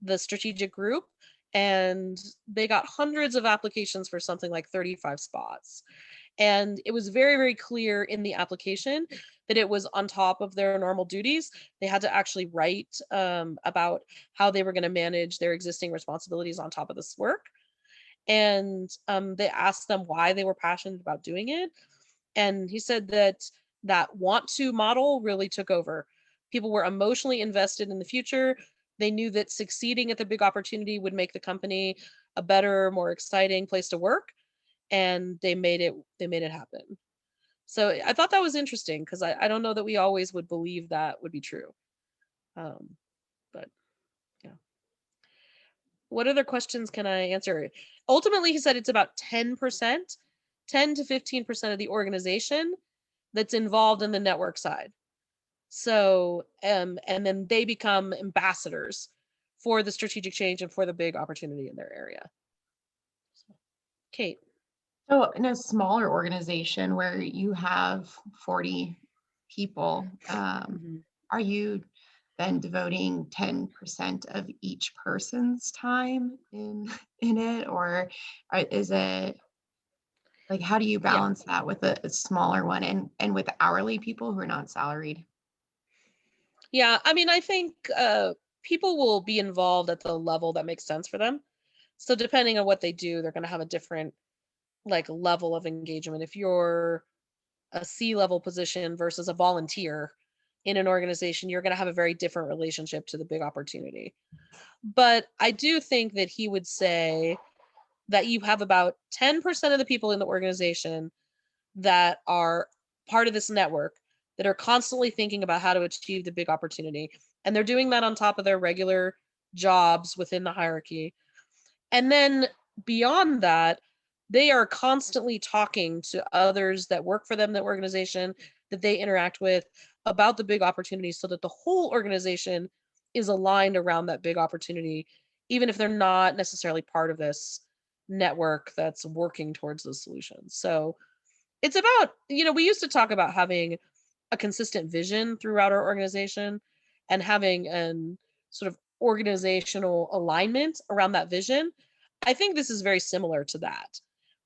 the strategic group, and they got hundreds of applications for something like 35 spots. And it was very, very clear in the application that it was on top of their normal duties. They had to actually write about how they were going to manage their existing responsibilities on top of this work. And they asked them why they were passionate about doing it. And he said that that want to model really took over. People were emotionally invested in the future. They knew that succeeding at the big opportunity would make the company a better, more exciting place to work. And they made it happen. So I thought that was interesting, because I don't know that we always would believe that would be true. But yeah. What other questions can I answer? Ultimately, he said it's about 10%, 10 to 15% of the organization that's involved in the network side. So, and then they become ambassadors for the strategic change and for the big opportunity in their area. So, Kate. So in a smaller organization where you have 40 people, are you then devoting 10% of each person's time in it, or is it like, how do you balance that with a smaller one and with hourly people who are not salaried? Yeah, I mean, I think people will be involved at the level that makes sense for them. So depending on what they do, they're going to have a different like level of engagement. If you're a C-level position versus a volunteer in an organization, you're going to have a very different relationship to the big opportunity. But I do think that he would say that you have about 10% of the people in the organization that are part of this network that are constantly thinking about how to achieve the big opportunity. And they're doing that on top of their regular jobs within the hierarchy. And then beyond that, they are constantly talking to others that work for them, the organization, that they interact with about the big opportunity, so that the whole organization is aligned around that big opportunity, even if they're not necessarily part of this network that's working towards those solutions. So it's about, we used to talk about having a consistent vision throughout our organization and having an sort of organizational alignment around that vision. I think this is very similar to that,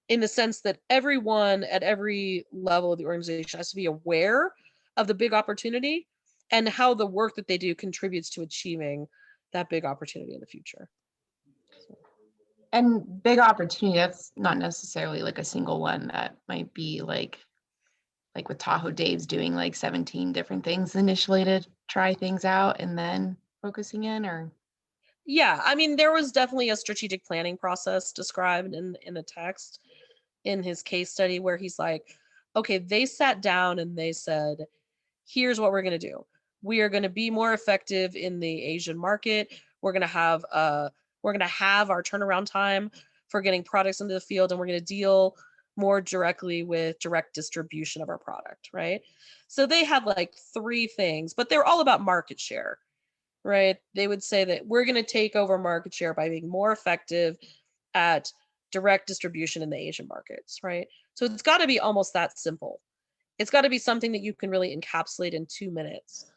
in the sense that everyone at every level of the organization has to be aware of the big opportunity and how the work that they do contributes to achieving that big opportunity in the future. And big opportunity, that's not necessarily like a single one. That might be like with Tahoe Dave's doing like 17 different things initially to try things out and then focusing in, or? Yeah, I mean, there was definitely a strategic planning process described in the text in his case study, where he's like, okay, they sat down and they said, here's what we're going to do. We are going to be more effective in the Asian market. We're going to have our turnaround time for getting products into the field, and we're going to deal more directly with direct distribution of our product, right? So they had like 3 things, but they're all about market share, right? They would say that we're going to take over market share by being more effective at direct distribution in the Asian markets, right? So it's got to be almost that simple. It's got to be something that you can really encapsulate in 2 minutes.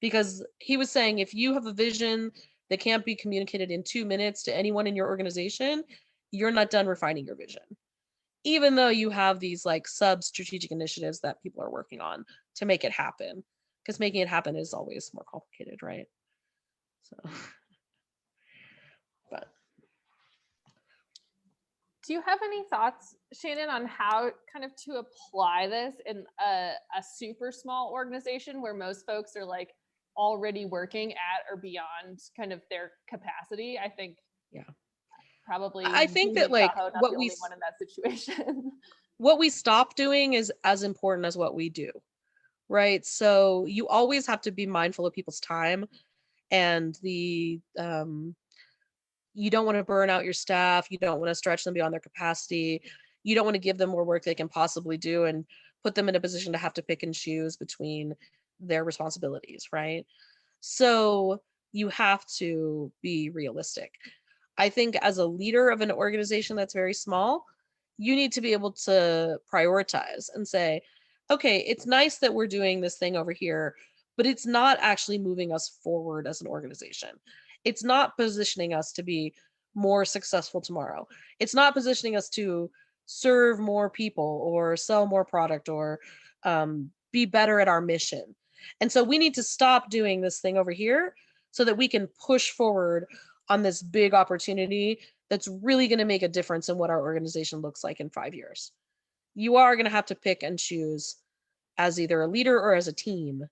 Because he was saying, if you have a vision that can't be communicated in 2 minutes to anyone in your organization, you're not done refining your vision. Even though you have these like sub-strategic initiatives that people are working on to make it happen. Because making it happen is always more complicated, right? So, but. Do you have any thoughts, Shannon, on how kind of to apply this in a super small organization where most folks are like already working at or beyond kind of their capacity? I think, yeah, probably I think Dean that of like Tahoe, not what the we only one in that situation. what we stop doing is as important as what we do, right? So you always have to be mindful of people's time, and the you don't want to burn out your staff. You don't want to stretch them beyond their capacity. You don't want to give them more work they can possibly do and put them in a position to have to pick and choose between their responsibilities, right? So you have to be realistic. I think as a leader of an organization that's very small, you need to be able to prioritize and say, okay, it's nice that we're doing this thing over here, but it's not actually moving us forward as an organization. It's not positioning us to be more successful tomorrow. It's not positioning us to serve more people or sell more product or be better at our mission. And so we need to stop doing this thing over here so that we can push forward on this big opportunity that's really going to make a difference in what our organization looks like in 5 years. You are going to have to pick and choose as either a leader or as a team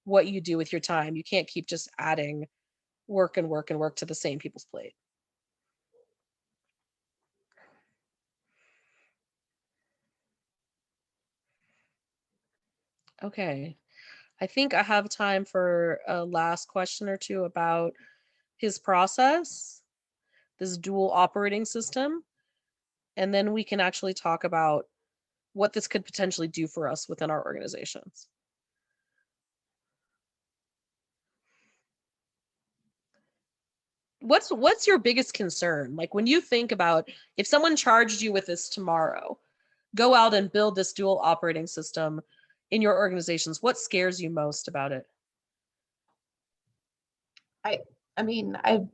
what you do with your time. You can't keep just adding work and work and work to the same people's plate. Okay. I think I have time for a last question or two about his process, this dual operating system, and then we can actually talk about what this could potentially do for us within our organizations. What's your biggest concern? Like when you think about if someone charged you with this tomorrow, go out and build this dual operating system in your organizations, what scares you most about it? I mean, I've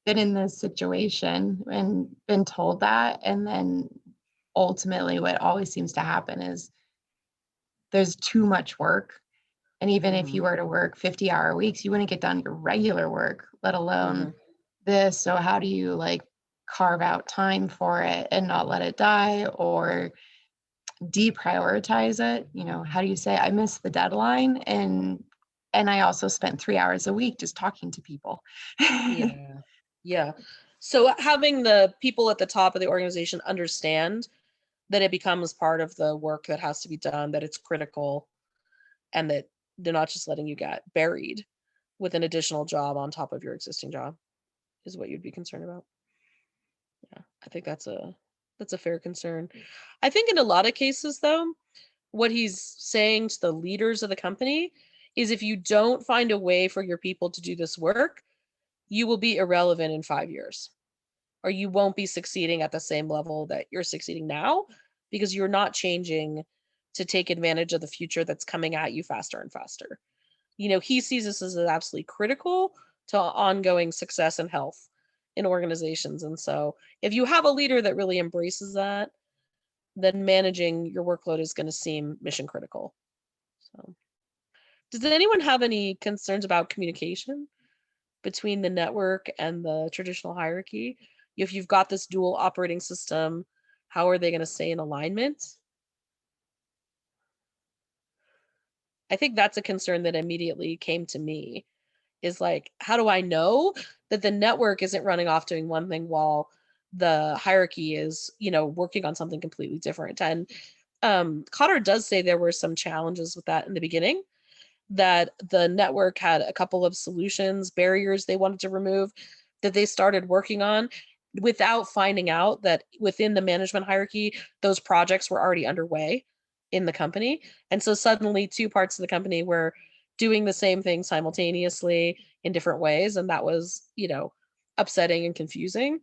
been in this situation and been told that, and then ultimately what always seems to happen is there's too much work. And even if you were to work 50-hour weeks, you wouldn't get done your regular work, let alone this. So how do you like carve out time for it and not let it die, or deprioritize it? How do you say, I missed the deadline, and I also spent 3 hours a week just talking to people. Yeah. So having the people at the top of the organization understand that it becomes part of the work that has to be done, that it's critical, and that they're not just letting you get buried with an additional job on top of your existing job is what you'd be concerned about. Yeah, I think that's a fair concern. I think in a lot of cases though, what he's saying to the leaders of the company is if you don't find a way for your people to do this work, you will be irrelevant in 5 years, or you won't be succeeding at the same level that you're succeeding now because you're not changing to take advantage of the future that's coming at you faster and faster. You know, he sees this as absolutely critical to ongoing success and health in organizations. And so if you have a leader that really embraces that, then managing your workload is going to seem mission critical. So, does anyone have any concerns about communication between the network and the traditional hierarchy? If you've got this dual operating system, how are they going to stay in alignment? I think that's a concern that immediately came to me, is like, how do I know that the network isn't running off doing one thing while the hierarchy is, you know, working on something completely different? And Kotter does say there were some challenges with that in the beginning, that the network had a couple of solutions, barriers they wanted to remove that they started working on without finding out that within the management hierarchy, those projects were already underway in the company. And so suddenly two parts of the company were doing the same thing simultaneously in different ways. And that was, you know, upsetting and confusing.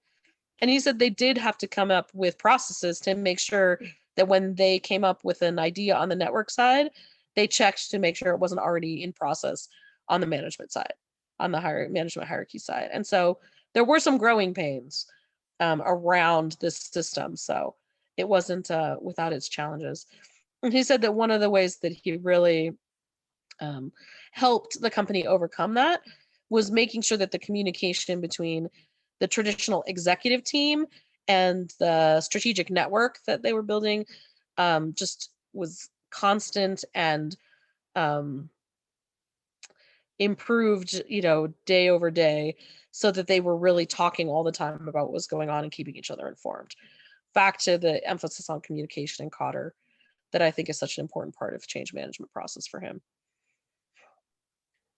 And he said they did have to come up with processes to make sure that when they came up with an idea on the network side, they checked to make sure it wasn't already in process on the management side, on the management hierarchy side. And so there were some growing pains around this system. So it wasn't without its challenges. And he said that one of the ways that he really helped the company overcome that was making sure that the communication between the traditional executive team and the strategic network that they were building just was constant and improved, you know, day over day, so that they were really talking all the time about what was going on and keeping each other informed. Back to the emphasis on communication in Kotter, that I think is such an important part of change management process for him.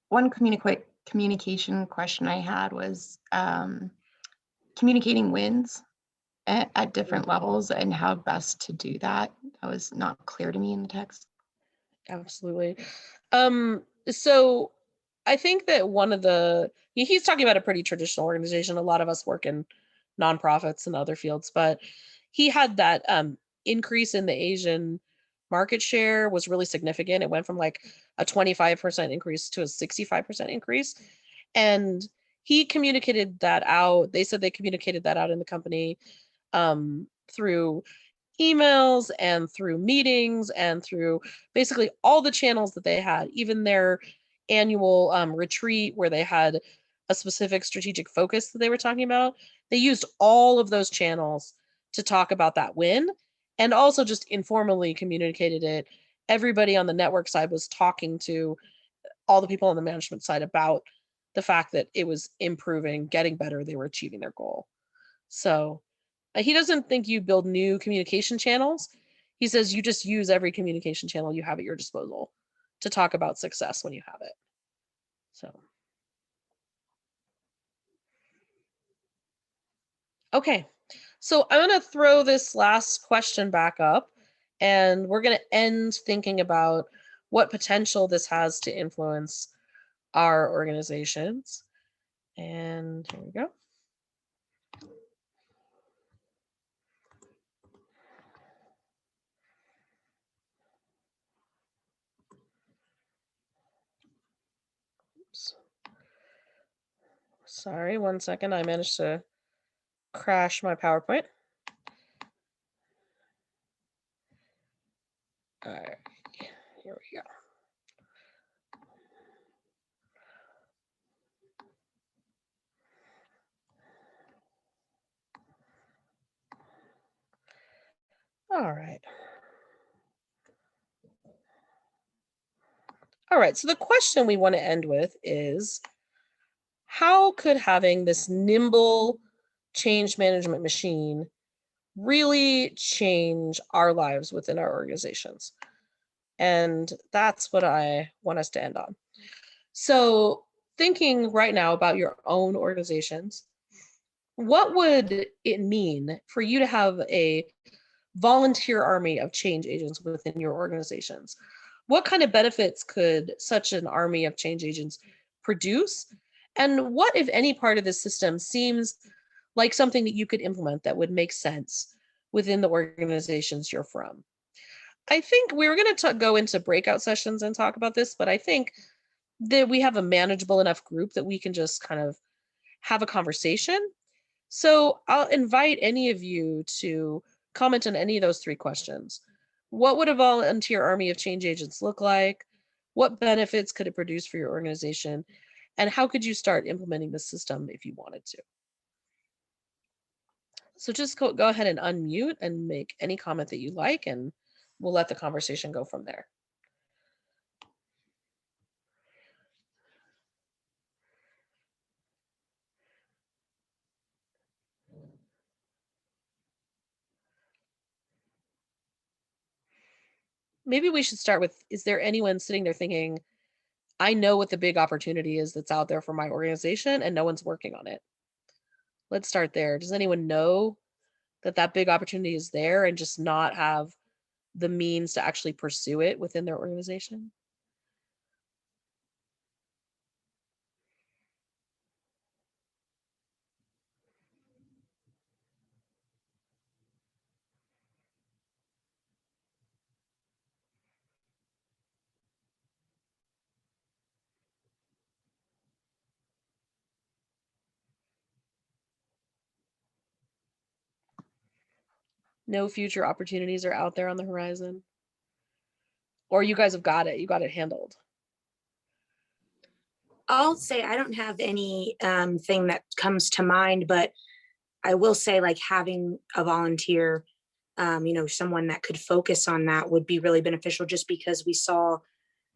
One communication question I had was communicating wins at different levels and how best to do that. That was not clear to me in the text. Absolutely. So I think that one of he's talking about a pretty traditional organization. A lot of us work in nonprofits and other fields, but he had that increase in the Asian market share was really significant. It went from like a 25% increase to a 65% increase. And he communicated that out. They said they communicated that out in the company through emails and through meetings and through basically all the channels that they had, even their annual retreat where they had a specific strategic focus that they were talking about. They used all of those channels to talk about that win, and also just informally communicated it. Everybody on the network side was talking to all the people on the management side about the fact that it was improving, getting better, they were achieving their goal. So he doesn't think you build new communication channels. He says you just use every communication channel you have at your disposal to talk about success when you have it. So, okay. So I'm going to throw this last question back up, and we're going to end thinking about what potential this has to influence our organizations. And here we go. Oops. Sorry, 1 second. I managed to crash my PowerPoint. All right, here we go. All right. All right, so the question we want to end with is, how could having this nimble change management machine really change our lives within our organizations? And that's what I want us to end on. So thinking right now about your own organizations, what would it mean for you to have a volunteer army of change agents within your organizations. What kind of benefits could such an army of change agents produce? And what, if any, part of this system seems like something that you could implement that would make sense within the organizations you're from? I think we were going to go into breakout sessions and talk about this, but I think that we have a manageable enough group that we can just kind of have a conversation. So I'll invite any of you to comment on any of those three questions. What would a volunteer army of change agents look like? What benefits could it produce for your organization? And how could you start implementing the system if you wanted to? So just go ahead and unmute and make any comment that you like, and we'll let the conversation go from there. Maybe we should start with, is there anyone sitting there thinking, I know what the big opportunity is that's out there for my organization and no one's working on it? Let's start there. Does anyone know that that big opportunity is there and just not have the means to actually pursue it within their organization? No future opportunities are out there on the horizon? Or you guys have got it, you got it handled? I'll say I don't have any thing that comes to mind, but I will say like having a volunteer, someone that could focus on that would be really beneficial, just because we saw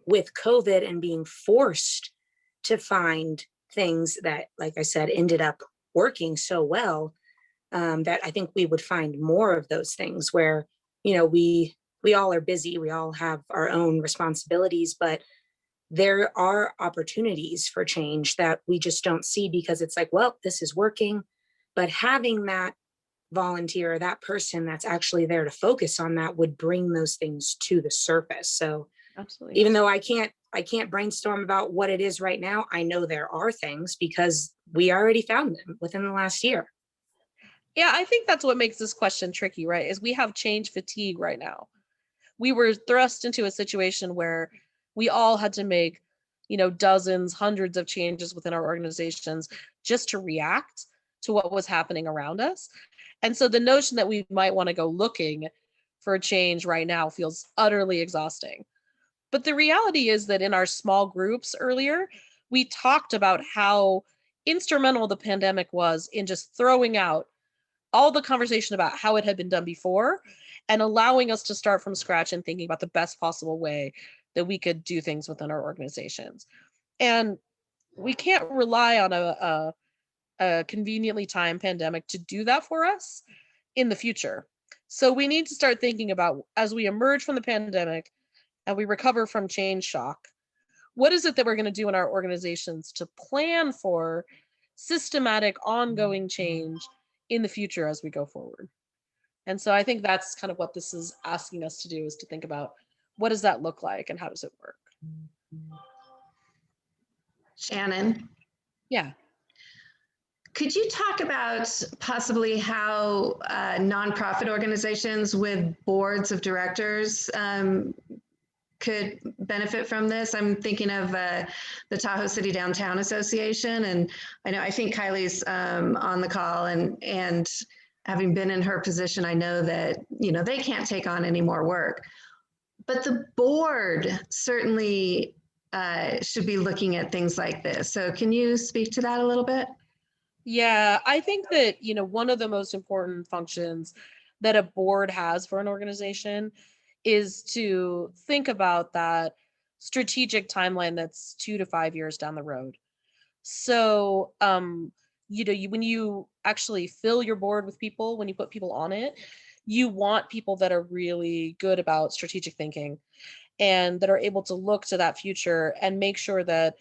with COVID and being forced to find things that, like I said, ended up working so well, that I think we would find more of those things where, we all are busy, we all have our own responsibilities, but there are opportunities for change that we just don't see because it's like, well, this is working. But having that volunteer, that person that's actually there to focus on that would bring those things to the surface. So Absolutely. even though I can't brainstorm about what it is right now, I know there are things because we already found them within the last year. Yeah, I think that's what makes this question tricky, right? Is we have change fatigue right now. We were thrust into a situation where we all had to make, dozens, hundreds of changes within our organizations just to react to what was happening around us. And so the notion that we might want to go looking for a change right now feels utterly exhausting. But the reality is that in our small groups earlier, we talked about how instrumental the pandemic was in just throwing out all the conversation about how it had been done before and allowing us to start from scratch and thinking about the best possible way that we could do things within our organizations. And we can't rely on a conveniently timed pandemic to do that for us in the future. So we need to start thinking about, as we emerge from the pandemic and we recover from change shock, what is it that we're going to do in our organizations to plan for systematic ongoing change in the future as we go forward? And so I think that's kind of what this is asking us to do, is to think about what does that look like and how does it work? Shannon, Yeah. could you talk about possibly how nonprofit organizations with boards of directors could benefit from this? I'm thinking of the Tahoe City Downtown Association, and I think Kylie's on the call, and having been in her position, I know that they can't take on any more work, but the board certainly should be looking at things like this. So can you speak to that a little bit? Yeah, I think that, one of the most important functions that a board has for an organization is to think about that strategic timeline that's 2 to 5 years down the road. So, when you actually fill your board with people, when you put people on it, you want people that are really good about strategic thinking and that are able to look to that future and make sure that,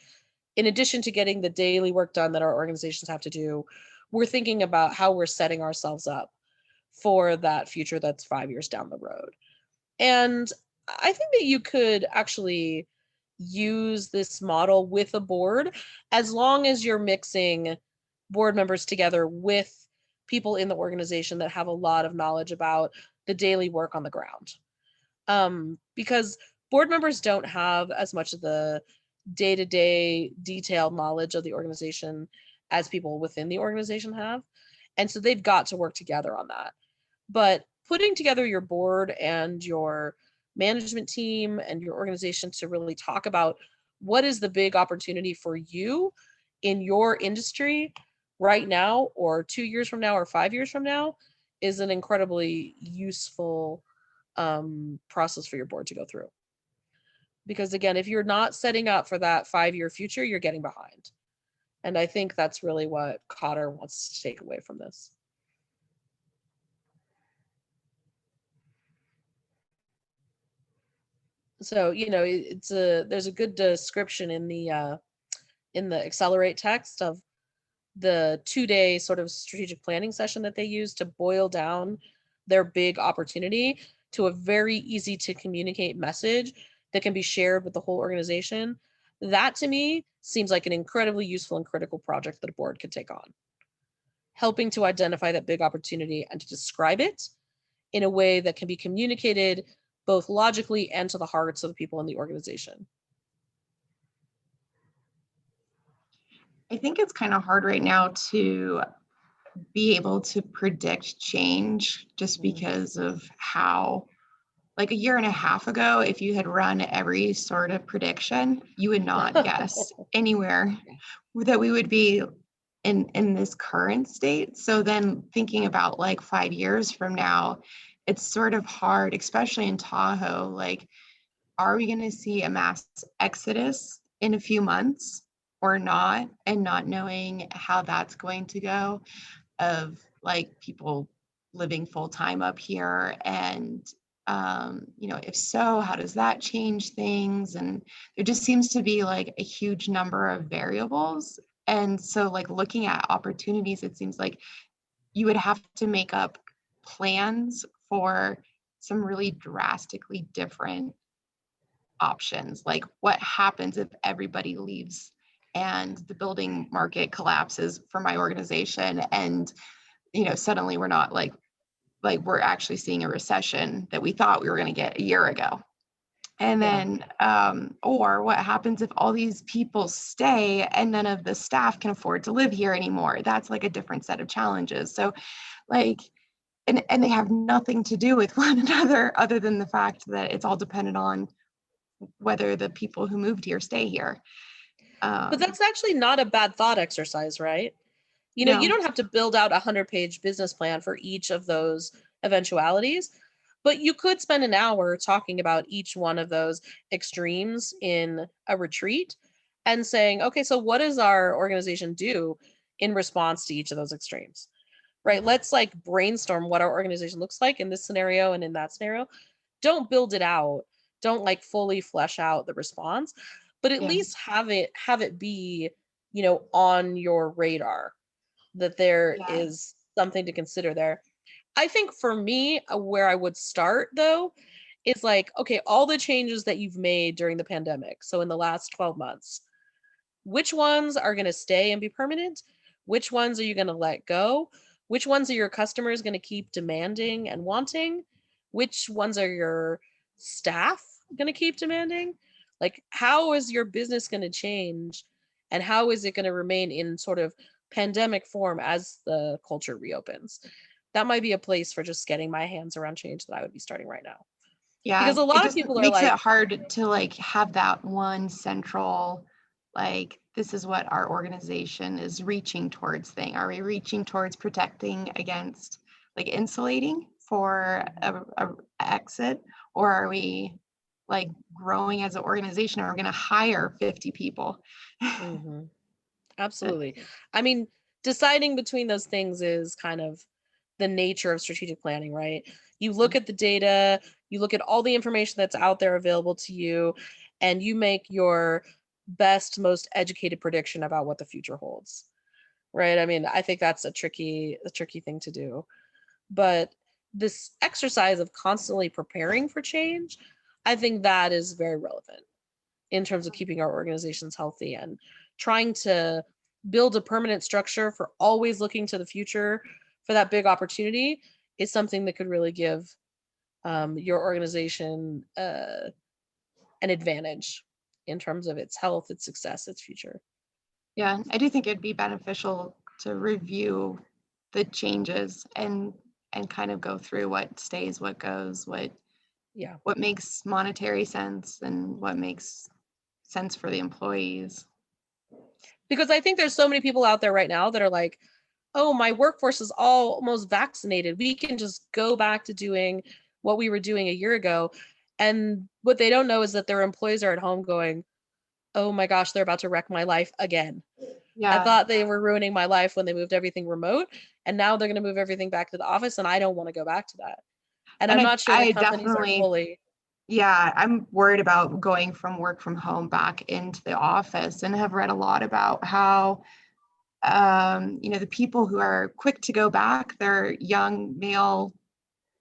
in addition to getting the daily work done that our organizations have to do, we're thinking about how we're setting ourselves up for that future that's 5 years down the road. And I think that you could actually use this model with a board as long as you're mixing board members together with people in the organization that have a lot of knowledge about the daily work on the ground. Because board members don't have as much of the day-to-day detailed knowledge of the organization as people within the organization have. And so they've got to work together on that. But putting together your board and your management team and your organization to really talk about what is the big opportunity for you in your industry right now, or 2 years from now, or 5 years from now, is an incredibly useful process for your board to go through. Because again, if you're not setting up for that 5-year future, you're getting behind. And I think that's really what Kotter wants to take away from this. So, you know, there's a good description in the Accelerate text of the 2-day sort of strategic planning session that they use to boil down their big opportunity to a very easy to communicate message that can be shared with the whole organization. That to me seems like an incredibly useful and critical project that a board could take on. Helping to identify that big opportunity and to describe it in a way that can be communicated both logically and to the hearts of the people in the organization. I think it's kind of hard right now to be able to predict change just because of how, like a year and a half ago, if you had run every sort of prediction, you would not guess anywhere that we would be in this current state. So then thinking about like 5 years from now, it's sort of hard, especially in Tahoe, like, are we going to see a mass exodus in a few months or not? And not knowing how that's going to go, of like people living full time up here. And, you know, if so, how does that change things? And there just seems to be like a huge number of variables. And so like looking at opportunities, it seems like you would have to make up plans for some really drastically different options. Like what happens if everybody leaves and the building market collapses for my organization, and you know suddenly we're not like we're actually seeing a recession that we thought we were going to get a year ago. And then or what happens if all these people stay and none of the staff can afford to live here anymore? That's like a different set of challenges. So like, and they have nothing to do with one another other than the fact that it's all dependent on whether the people who moved here stay here. But that's actually not a bad thought exercise, right? You know, No. you don't have to build out a 100-page business plan for each of those eventualities, but you could spend an hour talking about each one of those extremes in a retreat and saying, okay, so what does our organization do in response to each of those extremes? Right? Let's like brainstorm what our organization looks like in this scenario and in that scenario. Don't build it out. Don't like fully flesh out the response, but at least have it be, you know, on your radar that there is something to consider there. I think for me, where I would start though, is like, okay, all the changes that you've made during the pandemic, so in the last 12 months, which ones are going to stay and be permanent? Which ones are you going to let go? Which ones are your customers going to keep demanding and wanting? Which ones are your staff going to keep demanding? Like, how is your business going to change? And how is it going to remain in sort of pandemic form as the culture reopens? That might be a place for just getting my hands around change that I would be starting right now. Yeah, because a lot of people are makes like, it hard to like have that one central, like, this is what our organization is reaching towards thing. Are we reaching towards protecting against like insulating for a exit, or are we like growing as an organization? Are we going to hire 50 people? mhm, absolutely. I mean, deciding between those things is kind of the nature of strategic planning, right? You look at the data, you look at all the information that's out there available to you, and you make your best, most educated prediction about what the future holds, right? I mean, I think that's a tricky thing to do. But this exercise of constantly preparing for change, I think that is very relevant in terms of keeping our organizations healthy and trying to build a permanent structure for always looking to the future for that big opportunity is something that could really give your organization an advantage in terms of its health, its success, its future. Yeah, I do think it'd be beneficial to review the changes and kind of go through what stays, what goes, what makes monetary sense and what makes sense for the employees. Because I think there's so many people out there right now that are like, oh, my workforce is almost vaccinated. We can just go back to doing what we were doing a year ago. And what they don't know is that their employees are at home going, oh my gosh, they're about to wreck my life again. Yeah. I thought they were ruining my life when they moved everything remote, and now they're going to move everything back to the office, and I don't want to go back to that. And I'm not sure the companies are fully. Yeah, I'm worried about going from work from home back into the office, and have read a lot about how, the people who are quick to go back, they're young, male,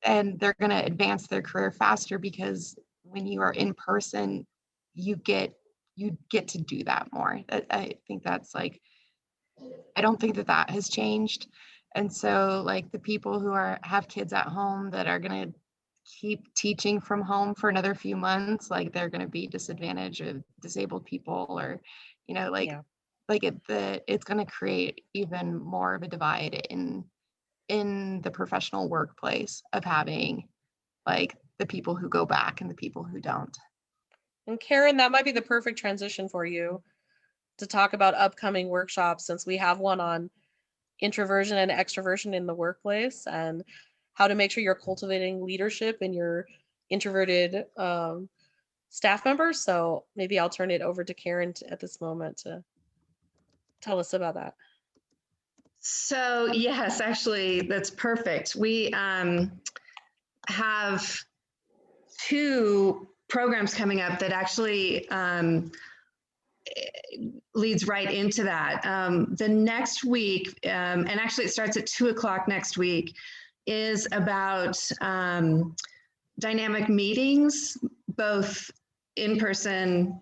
and they're going to advance their career faster because when you are in person, you get to do that more. I think that's like, I don't think that has changed. And so like the people who have kids at home that are going to keep teaching from home for another few months, like they're going to be disadvantaged of disabled people, or, it's going to create even more of a divide in the professional workplace of having like the people who go back and the people who don't. And Karen, that might be the perfect transition for you to talk about upcoming workshops, since we have one on introversion and extroversion in the workplace and how to make sure you're cultivating leadership in your introverted staff members. So maybe I'll turn it over to Karen at this moment to tell us about that. So yes, actually, that's perfect. We have 2 programs coming up that actually leads right into that. The next week, and actually it starts at 2:00 next week, is about dynamic meetings, both in person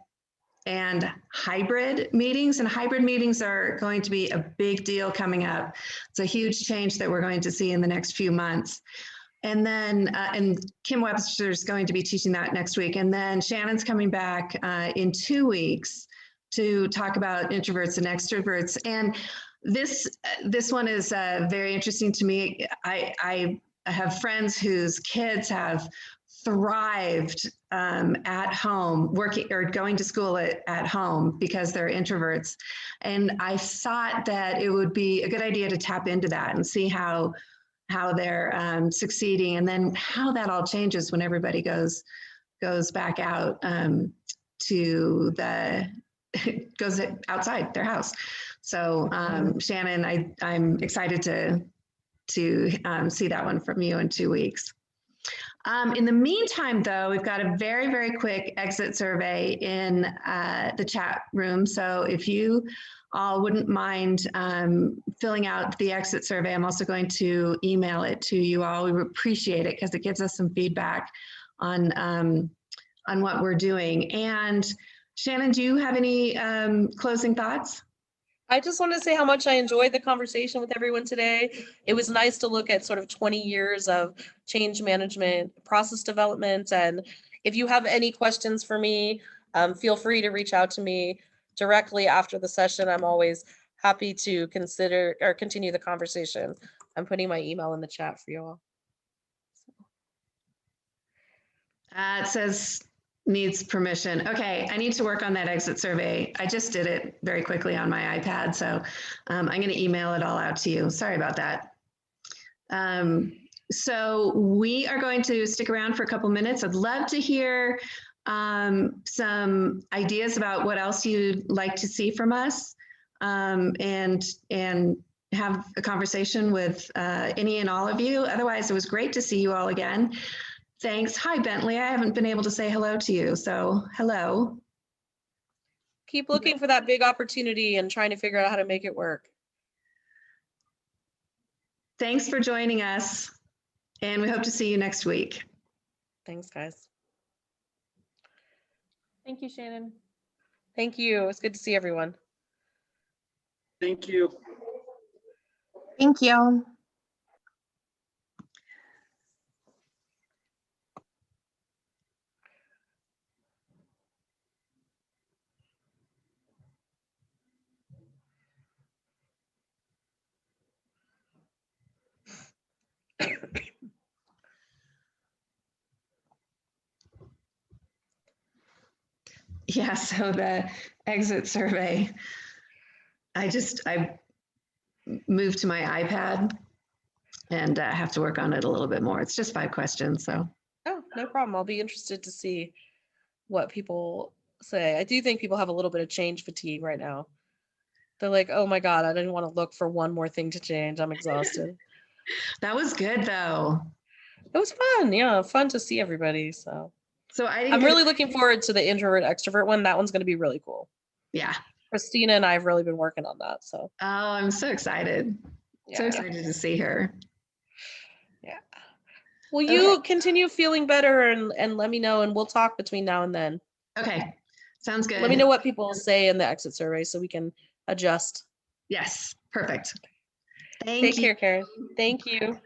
and hybrid meetings. And hybrid meetings are going to be a big deal coming up. It's a huge change that we're going to see in the next few months. And then, and Kim Webster is going to be teaching that next week. And then Shannon's coming back in 2 weeks to talk about introverts and extroverts. And this one is very interesting to me. I have friends whose kids have thrived at home, working or going to school at home because they're introverts. And I thought that it would be a good idea to tap into that and see how they're succeeding, and then how that all changes when everybody goes back out goes outside their house. So Shannon, I'm excited to see that one from you in 2 weeks. In the meantime, though, we've got a very, very quick exit survey in the chat room. So if you all wouldn't mind filling out the exit survey, I'm also going to email it to you all. We appreciate it because it gives us some feedback on what we're doing. And Shannon, do you have any closing thoughts? I just want to say how much I enjoyed the conversation with everyone today. It was nice to look at sort of 20 years of change management, process development. And if you have any questions for me, feel free to reach out to me directly after the session. I'm always happy to consider or continue the conversation. I'm putting my email in the chat for you all. It says needs permission. Okay, I need to work on that exit survey. I just did it very quickly on my iPad, so I'm going to email it all out to you. Sorry about that. So we are going to stick around for a couple minutes. I'd love to hear some ideas about what else you'd like to see from us, and have a conversation with any and all of you. Otherwise, it was great to see you all again. Thanks. Hi, Bentley. I haven't been able to say hello to you, so hello. Keep looking for that big opportunity and trying to figure out how to make it work. Thanks for joining us. And we hope to see you next week. Thanks, guys. Thank you, Shannon. Thank you. It's good to see everyone. Thank you. Thank you. Yeah, so the exit survey, I moved to my iPad and have to work on it a little bit more. It's just 5 questions, so. Oh, no problem. I'll be interested to see what people say. I do think people have a little bit of change fatigue right now. They're like, oh my God, I didn't want to look for one more thing to change. I'm exhausted. That was good though. It was fun. Yeah, fun to see everybody. So So I didn't I'm get- really looking forward to the introvert extrovert one. That one's going to be really cool. Yeah. Christina and I have really been working on that. So Oh, I'm so excited. So yeah. excited to see her. Yeah. Well, you continue feeling better and let me know, and we'll talk between now and then. Okay. Sounds good. Let me know what people say in the exit survey so we can adjust. Yes. Perfect. Take care, Karen. Thank you.